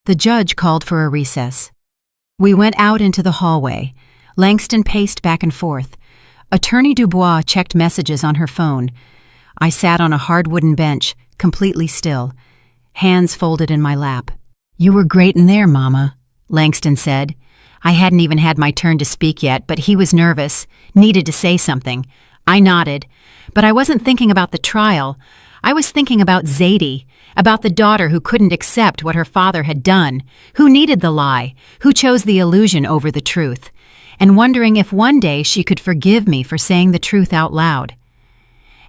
The judge called for a recess. We went out into the hallway. Langston paced back and forth. Attorney Dubois checked messages on her phone. I sat on a hard wooden bench, completely still, hands folded in my lap. "You were great in there, Mama," Langston said. I hadn't even had my turn to speak yet, but he was nervous, needed to say something. I nodded, but I wasn't thinking about the trial. I was thinking about Zadie, about the daughter who couldn't accept what her father had done, who needed the lie, who chose the illusion over the truth, and wondering if one day she could forgive me for saying the truth out loud.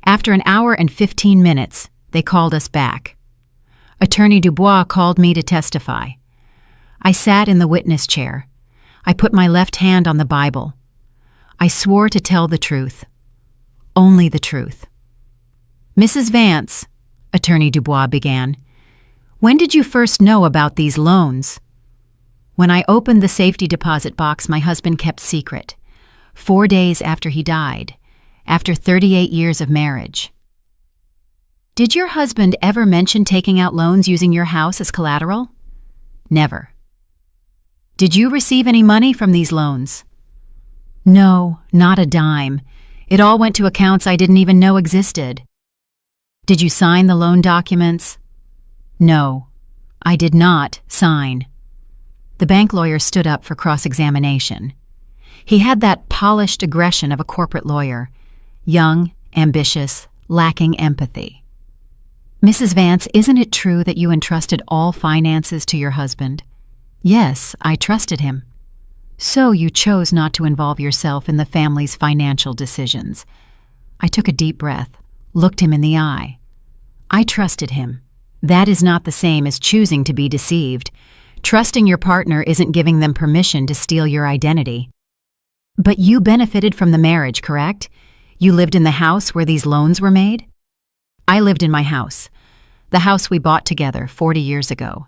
After an hour and 15 minutes, they called us back. Attorney Dubois called me to testify. I sat in the witness chair. I put my left hand on the Bible. I swore to tell the truth. Only the truth. Mrs. Vance, Attorney Dubois began, when did you first know about these loans? When I opened the safety deposit box my husband kept secret, 4 days after he died, after 38 years of marriage. Did your husband ever mention taking out loans using your house as collateral? Never. Did you receive any money from these loans? No, not a dime. It all went to accounts I didn't even know existed. Did you sign the loan documents? No, I did not sign. The bank lawyer stood up for cross-examination. He had that polished aggression of a corporate lawyer, young, ambitious, lacking empathy. Mrs. Vance, isn't it true that you entrusted all finances to your husband? Yes, I trusted him. So you chose not to involve yourself in the family's financial decisions. I took a deep breath, looked him in the eye. I trusted him. That is not the same as choosing to be deceived. Trusting your partner isn't giving them permission to steal your identity. But you benefited from the marriage, correct? You lived in the house where these loans were made? I lived in my house. The house we bought together 40 years ago.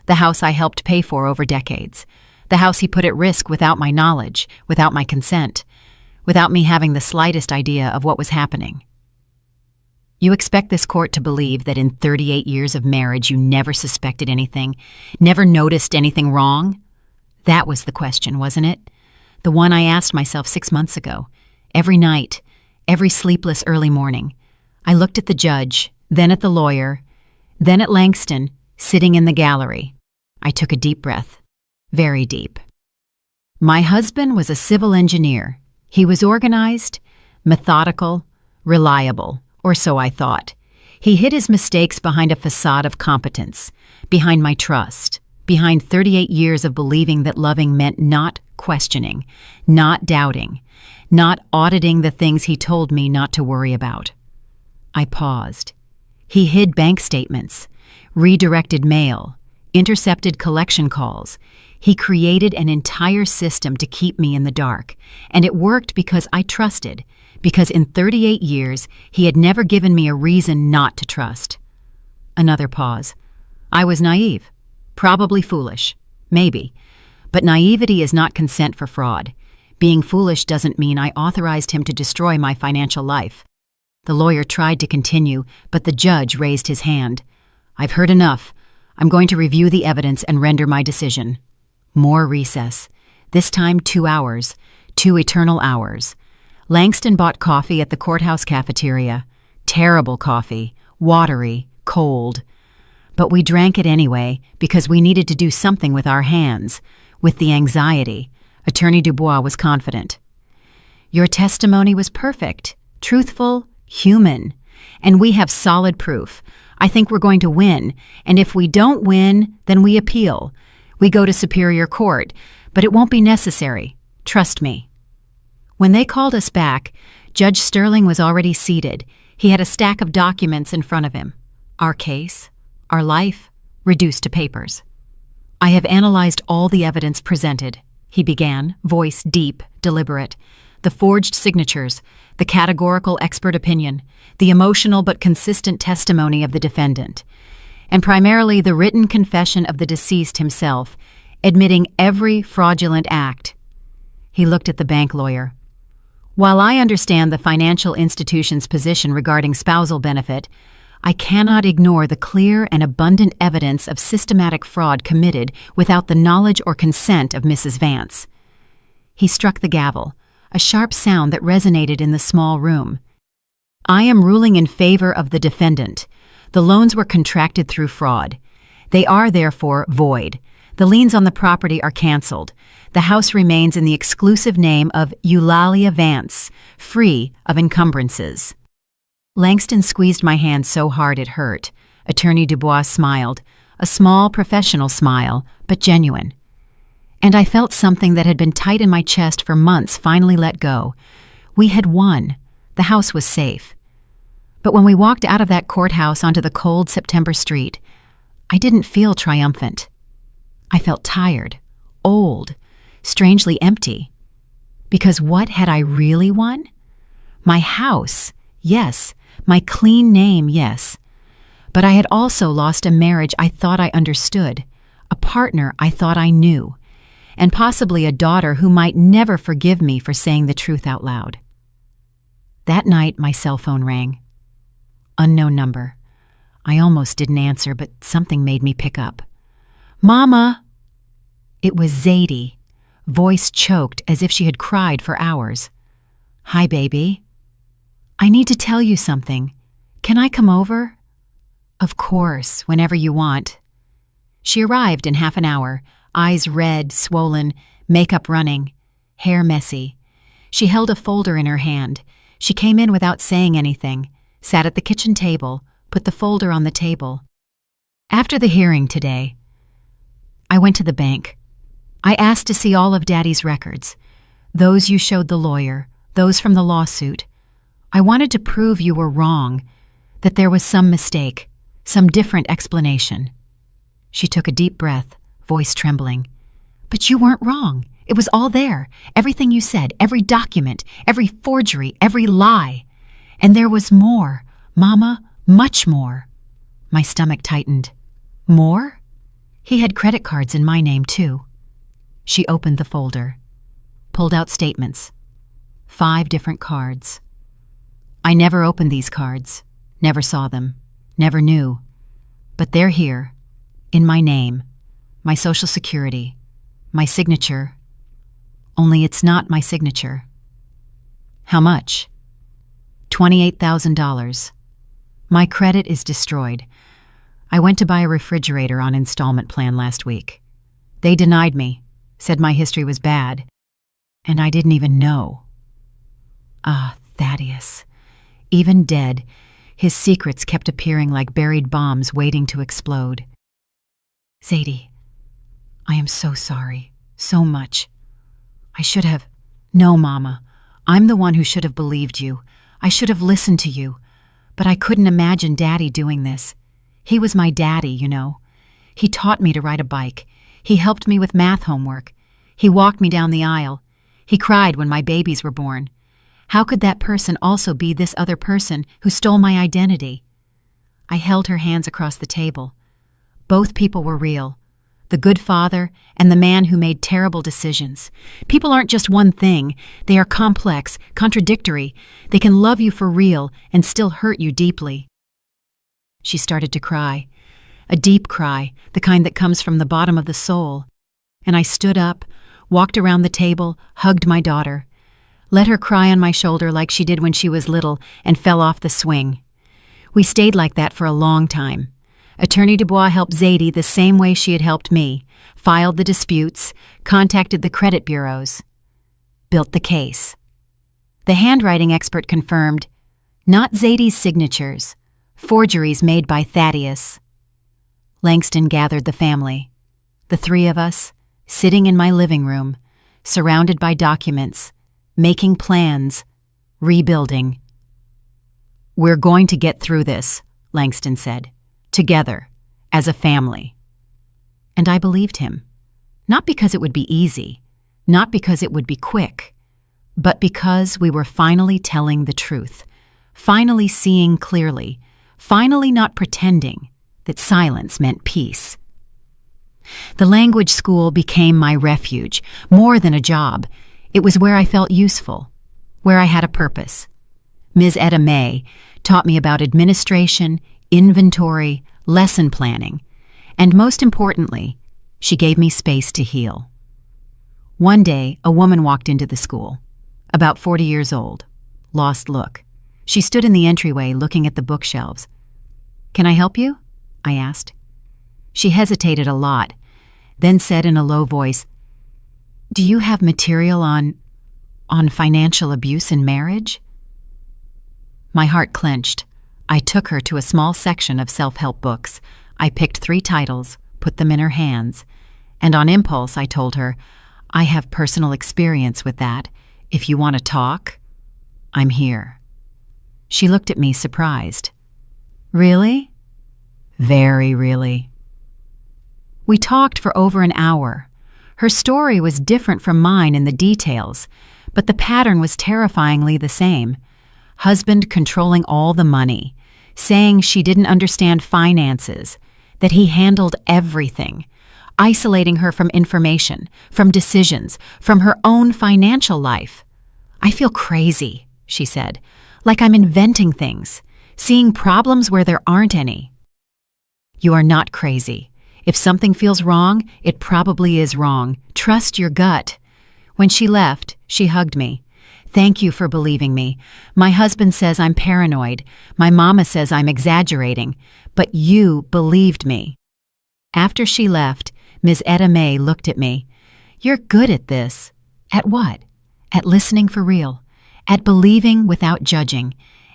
The house I helped pay for over decades. The house he put at risk without my knowledge, without my consent, without me having the slightest idea of what was happening. You expect this court to believe that in 38 years of marriage you never suspected anything, never noticed anything wrong? That was the question, wasn't it? The one I asked myself 6 months ago. Every night, every sleepless early morning. I looked at the judge, then at the lawyer, then at Langston, sitting in the gallery. I took a deep breath, very deep. My husband was a civil engineer. He was organized, methodical, reliable, or so I thought. He hid his mistakes behind a facade of competence, behind my trust, behind 38 years of believing that loving meant not questioning, not doubting, not auditing the things he told me not to worry about. I paused. He hid bank statements, redirected mail, intercepted collection calls. He created an entire system to keep me in the dark, and it worked because I trusted, because in 38 years he had never given me a reason not to trust. Another pause. I was naive, probably foolish, maybe, but naivety is not consent for fraud. Being foolish doesn't mean I authorized him to destroy my financial life. The lawyer tried to continue, but the judge raised his hand. I've heard enough. I'm going to review the evidence and render my decision. More recess. This time 2 hours. 2 eternal hours. Langston bought coffee at the courthouse cafeteria. Terrible coffee. Watery. Cold. But we drank it anyway because we needed to do something with our hands, with the anxiety. Attorney Dubois was confident. Your testimony was perfect, truthful, human, and we have solid proof. I think we're going to win, and if we don't win, then we appeal. We go to Superior Court, but it won't be necessary. Trust me. When they called us back, Judge Sterling was already seated. He had a stack of documents in front of him. Our case, our life, reduced to papers. I have analyzed all the evidence presented, he began, voice deep, deliberate. The forged signatures, the categorical expert opinion, the emotional but consistent testimony of the defendant, and primarily the written confession of the deceased himself, admitting every fraudulent act. He looked at the bank lawyer. While I understand the financial institution's position regarding spousal benefit, I cannot ignore the clear and abundant evidence of systematic fraud committed without the knowledge or consent of Mrs. Vance. He struck the gavel, a sharp sound that resonated in the small room. I am ruling in favor of the defendant. The loans were contracted through fraud. They are therefore void. The liens on the property are canceled. The house remains in the exclusive name of Eulalia Vance, free of encumbrances. Langston squeezed my hand so hard it hurt. Attorney Dubois smiled, a small professional smile, but genuine. And I felt something that had been tight in my chest for months finally let go. We had won. The house was safe. But when we walked out of that courthouse onto the cold September street, I didn't feel triumphant. I felt tired, old, strangely empty. Because what had I really won? My house, yes. My clean name, yes. But I had also lost a marriage I thought I understood, a partner I thought I knew, and possibly a daughter who might never forgive me for saying the truth out loud. That night, my cell phone rang. Unknown number. I almost didn't answer, but something made me pick up. Mama! It was Zadie, voice choked as if she had cried for hours. Hi, baby. I need to tell you something. Can I come over? Of course, whenever you want. She arrived in half an hour, eyes red, swollen, makeup running, hair messy. She held a folder in her hand. She came in without saying anything, sat at the kitchen table, put the folder on the table. After the hearing today, I went to the bank. I asked to see all of Daddy's records, those you showed the lawyer, those from the lawsuit. I wanted to prove you were wrong, that there was some mistake, some different explanation. She took a deep breath, voice trembling. But you weren't wrong. It was all there. Everything you said, every document, every forgery, every lie. And there was more, Mama, much more. My stomach tightened. More? He had credit cards in my name, too. She opened the folder, pulled out statements. 5 different cards. I never opened these cards, never saw them, never knew. But they're here, in my name, my Social Security, my signature. Only it's not my signature. How much? $28,000. My credit is destroyed. I went to buy a refrigerator on installment plan last week. They denied me, said my history was bad, and I didn't even know. Ah, Thaddeus. Even dead, his secrets kept appearing like buried bombs waiting to explode. Zadie, I am so sorry, so much. I should have... No, Mama, I'm the one who should have believed you. I should have listened to you. But I couldn't imagine Daddy doing this. He was my daddy, you know. He taught me to ride a bike. He helped me with math homework. He walked me down the aisle. He cried when my babies were born. How could that person also be this other person who stole my identity? I held her hands across the table. Both people were real. The good father and the man who made terrible decisions. People aren't just one thing. They are complex, contradictory. They can love you for real and still hurt you deeply. She started to cry. A deep cry, the kind that comes from the bottom of the soul. And I stood up, walked around the table, hugged my daughter. Let her cry on my shoulder like she did when she was little and fell off the swing. We stayed like that for a long time. Attorney Dubois helped Zadie the same way she had helped me, filed the disputes, contacted the credit bureaus, built the case. The handwriting expert confirmed, not Zadie's signatures, forgeries made by Thaddeus. Langston gathered the family, the 3 of us, sitting in my living room, surrounded by documents, making plans, rebuilding. We're going to get through this, Langston said, together, as a family. And I believed him, not because it would be easy, not because it would be quick, but because we were finally telling the truth, finally seeing clearly, finally not pretending that silence meant peace. The language school became my refuge, more than a job. It was where I felt useful, where I had a purpose. Ms. Etta May taught me about administration, inventory, lesson planning, and most importantly, she gave me space to heal. One day, a woman walked into the school, about 40 years old, lost look. She stood in the entryway looking at the bookshelves. "Can I help you?" I asked. She hesitated a lot, then said in a low voice, "Do you have material on financial abuse in marriage?" My heart clenched. I took her to a small section of self-help books. I picked 3 titles, put them in her hands, and on impulse I told her, "I have personal experience with that. If you want to talk, I'm here." She looked at me surprised. "Really?" "Very really." We talked for over an hour. Her story was different from mine in the details, but the pattern was terrifyingly the same. Husband controlling all the money, saying she didn't understand finances, that he handled everything, isolating her from information, from decisions, from her own financial life. "I feel crazy," she said, "like I'm inventing things, seeing problems where there aren't any." "You are not crazy. If something feels wrong, it probably is wrong. Trust your gut." When she left, she hugged me. "Thank you for believing me. My husband says I'm paranoid. My mama says I'm exaggerating. But you believed me." After she left, Ms. Etta May looked at me. "You're good at this." "At what?" "At listening for real. At believing without judging.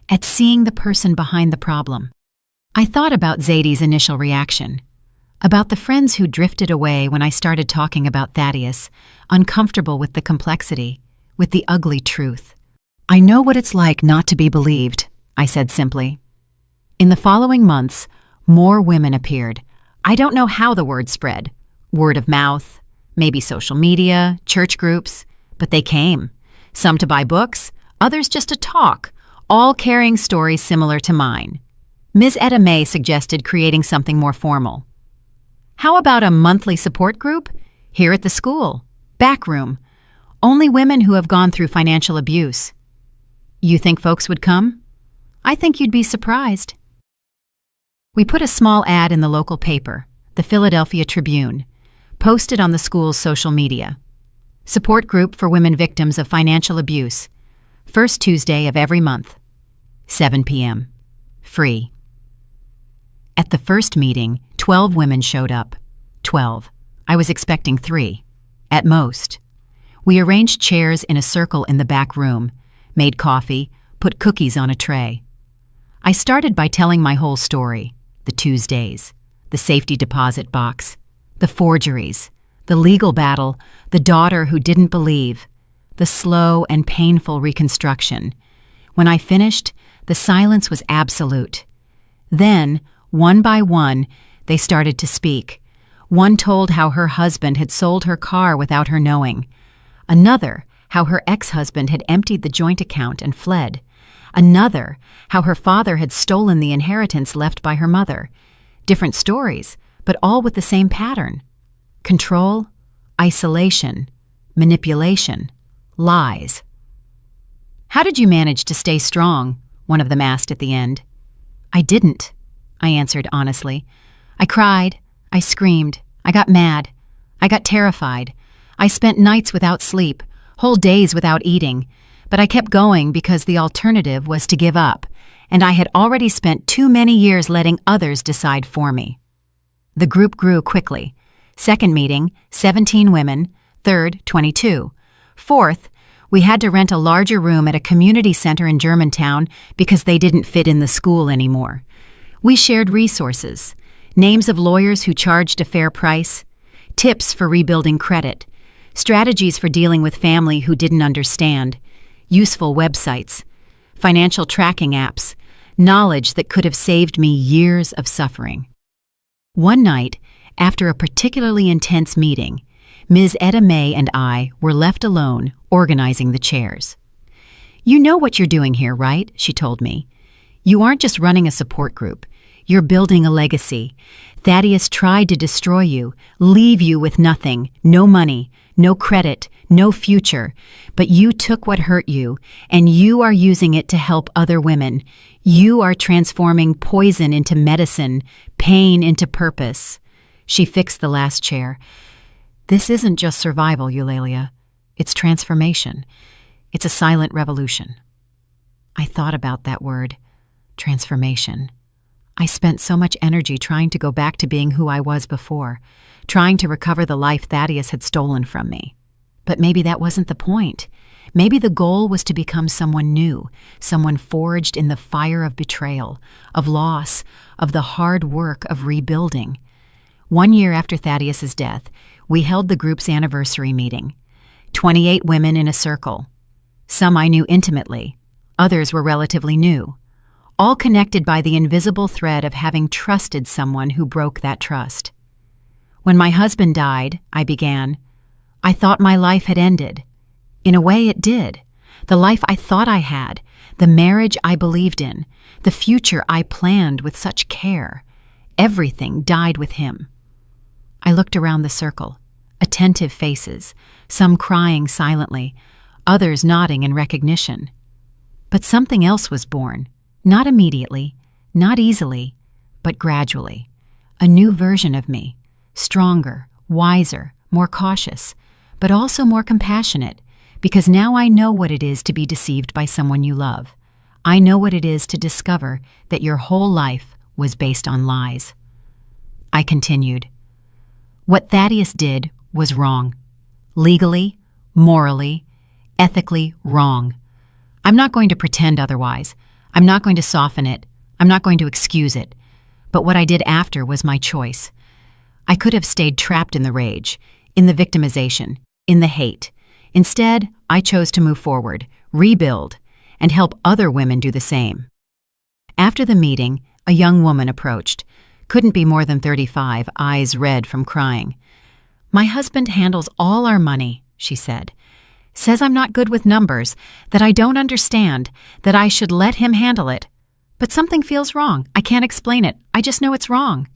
At seeing the person behind the problem." I thought about Zadie's initial reaction. About the friends who drifted away when I started talking about Thaddeus, uncomfortable with the complexity, with the ugly truth. "I know what it's like not to be believed," I said simply. In the following months, more women appeared. I don't know how the word spread. Word of mouth, maybe social media, church groups, but they came. Some to buy books, others just to talk, all carrying stories similar to mine. Ms. Etta May suggested creating something more formal. "How about a monthly support group? Here at the school. Back room. Only women who have gone through financial abuse." "You think folks would come?" "I think you'd be surprised." We put a small ad in the local paper, the Philadelphia Tribune, posted on the school's social media. "Support group for women victims of financial abuse. First Tuesday of every month. 7 p.m. Free." At the first meeting, 12 women showed up. 12. I was expecting 3. At most. We arranged chairs in a circle in the back room, made coffee, put cookies on a tray. I started by telling my whole story, the Tuesdays, the safety deposit box, the forgeries, the legal battle, the daughter who didn't believe, the slow and painful reconstruction. When I finished, the silence was absolute. Then, one by one, they started to speak. One told how her husband had sold her car without her knowing. Another, how her ex-husband had emptied the joint account and fled. Another, how her father had stolen the inheritance left by her mother. Different stories, but all with the same pattern. Control, isolation, manipulation, lies. "How did you manage to stay strong?" one of them asked at the end. "I didn't," I answered honestly. "I cried, I screamed, I got mad, I got terrified. I spent nights without sleep, whole days without eating, but I kept going because the alternative was to give up, and I had already spent too many years letting others decide for me." The group grew quickly. Second meeting, 17 women. Third, 22. Fourth, we had to rent a larger room at a community center in Germantown because they didn't fit in the school anymore. We shared resources, names of lawyers who charged a fair price, tips for rebuilding credit, strategies for dealing with family who didn't understand, useful websites, financial tracking apps, knowledge that could have saved me years of suffering. One night, after a particularly intense meeting, Ms. Etta May and I were left alone organizing the chairs. "You know what you're doing here, right?" she told me. "You aren't just running a support group. You're building a legacy. Thaddeus tried to destroy you, leave you with nothing, no money, no credit, no future. But you took what hurt you, and you are using it to help other women. You are transforming poison into medicine, pain into purpose." She fixed the last chair. "This isn't just survival, Eulalia. It's transformation. It's a silent revolution." I thought about that word, transformation. I spent so much energy trying to go back to being who I was before, trying to recover the life Thaddeus had stolen from me. But maybe that wasn't the point. Maybe the goal was to become someone new, someone forged in the fire of betrayal, of loss, of the hard work of rebuilding. 1 year after Thaddeus's death, we held the group's anniversary meeting. 28 women in a circle. Some I knew intimately, others were relatively new, all connected by the invisible thread of having trusted someone who broke that trust. When my husband died, I began, I thought my life had ended. In a way, it did. The life I thought I had, the marriage I believed in, the future I planned with such care, everything died with him. I looked around the circle, attentive faces, some crying silently, others nodding in recognition. But something else was born, not immediately, not easily, but gradually. A new version of me, stronger, wiser, more cautious, but also more compassionate, because now I know what it is to be deceived by someone you love. I know what it is to discover that your whole life was based on lies. I continued. What Thaddeus did was wrong. Legally, morally, ethically wrong. I'm not going to pretend otherwise. I'm not going to soften it. I'm not going to excuse it. But what I did after was my choice. I could have stayed trapped in the rage, in the victimization, in the hate. Instead, I chose to move forward, rebuild, and help other women do the same. After the meeting, a young woman approached. Couldn't be more than 35, eyes red from crying. My husband handles all our money, she said. Says I'm not good with numbers, that I don't understand, that I should let him handle it. But something feels wrong. I can't explain it. I just know it's wrong.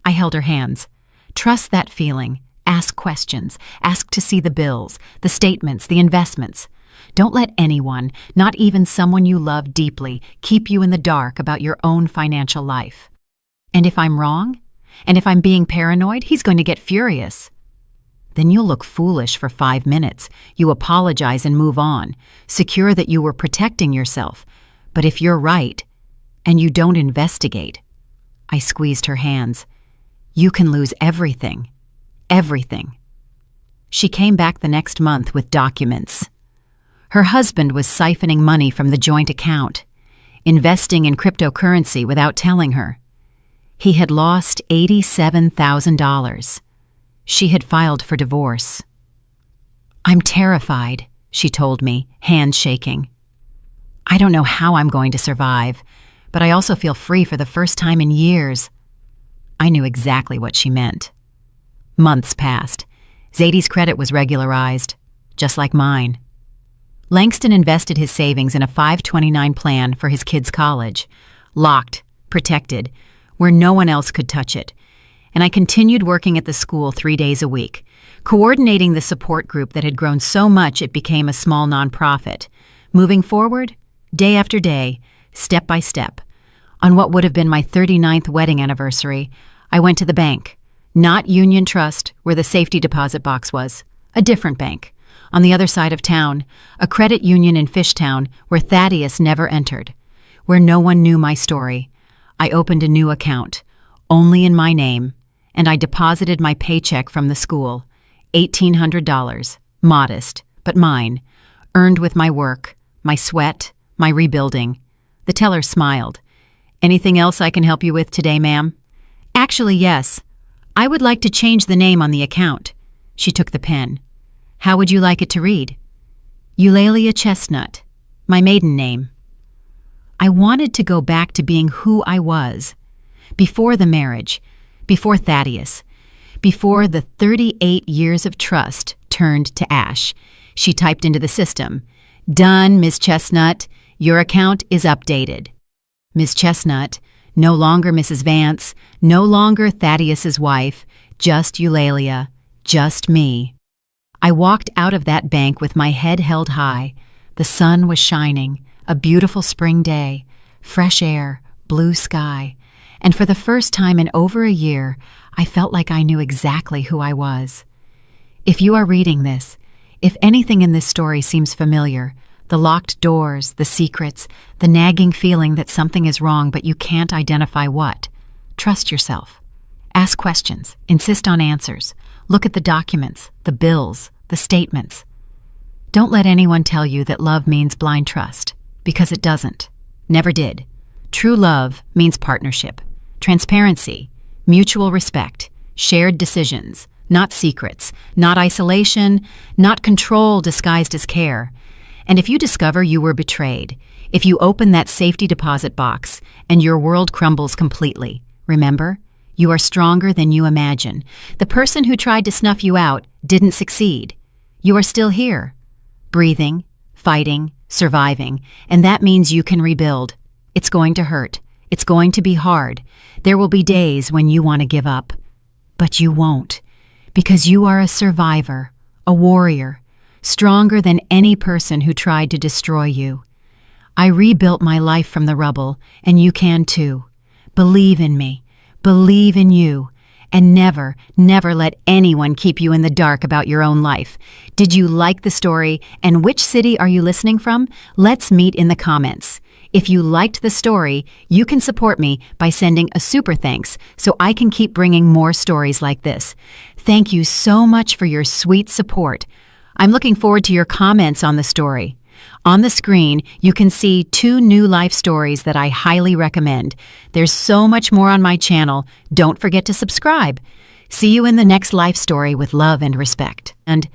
I held her hands. Trust that feeling. Ask questions. Ask to see the bills, the statements, the investments. Don't let anyone, not even someone you love deeply, keep you in the dark about your own financial life. And if I'm wrong, and if I'm being paranoid, he's going to get furious. Then you'll look foolish for 5 minutes. You apologize and move on, secure that you were protecting yourself. But if you're right, and you don't investigate, I squeezed her hands, you can lose everything. Everything. She came back the next month with documents. Her husband was siphoning money from the joint account, investing in cryptocurrency without telling her. He had lost $87,000. She had filed for divorce. I'm terrified, she told me, hands shaking. I don't know how I'm going to survive, but I also feel free for the first time in years. I knew exactly what she meant. Months passed. Zadie's credit was regularized, just like mine. Langston invested his savings in a 529 plan for his kids' college, locked, protected, where no one else could touch it. And I continued working at the school 3 days a week, coordinating the support group that had grown so much it became a small nonprofit, moving forward, day after day, step by step. On what would have been my 39th wedding anniversary, I went to the bank, not Union Trust, where the safety deposit box was, a different bank, on the other side of town, a credit union in Fishtown where Thaddeus never entered, where no one knew my story. I opened a new account, only in my name, and I deposited my paycheck from the school, $1,800, modest, but mine, earned with my work, my sweat, my rebuilding. The teller smiled. Anything else I can help you with today, ma'am? Actually, yes. I would like to change the name on the account. She took the pen. How would you like it to read? Eulalia Chestnut, my maiden name. I wanted to go back to being who I was, before the marriage, before Thaddeus, before the 38 years of trust turned to ash. She typed into the system, Done, Miss Chestnut. Your account is updated. Miss Chestnut, no longer Mrs. Vance, no longer Thaddeus's wife, just Eulalia, just me. I walked out of that bank with my head held high. The sun was shining, a beautiful spring day, fresh air, blue sky, and for the first time in over a year, I felt like I knew exactly who I was. If you are reading this, if anything in this story seems familiar, The locked doors, the secrets, the nagging feeling that something is wrong but you can't identify what. Trust yourself. Ask questions. Insist on answers. Look at the documents, the bills, the statements. Don't let anyone tell you that love means blind trust, because it doesn't. Never did. True love means partnership, transparency, mutual respect, shared decisions, not secrets, not isolation, not control disguised as care. And if you discover you were betrayed, if you open that safety deposit box and your world crumbles completely, remember, you are stronger than you imagine. The person who tried to snuff you out didn't succeed. You are still here, breathing, fighting, surviving, and that means you can rebuild. It's going to hurt. It's going to be hard. There will be days when you want to give up. But you won't, because you are a survivor, a warrior, stronger than any person who tried to destroy you. I rebuilt my life from the rubble, and you can too. Believe in me. Believe in you. And never, never let anyone keep you in the dark about your own life. Did you like the story? And which city are you listening from? Let's meet in the comments. If you liked the story, you can support me by sending a super thanks so I can keep bringing more stories like this. Thank you so much for your sweet support. I'm looking forward to your comments on the story. On the screen, you can see 2 new life stories that I highly recommend. There's so much more on my channel. Don't forget to subscribe. See you in the next life story with love and respect. And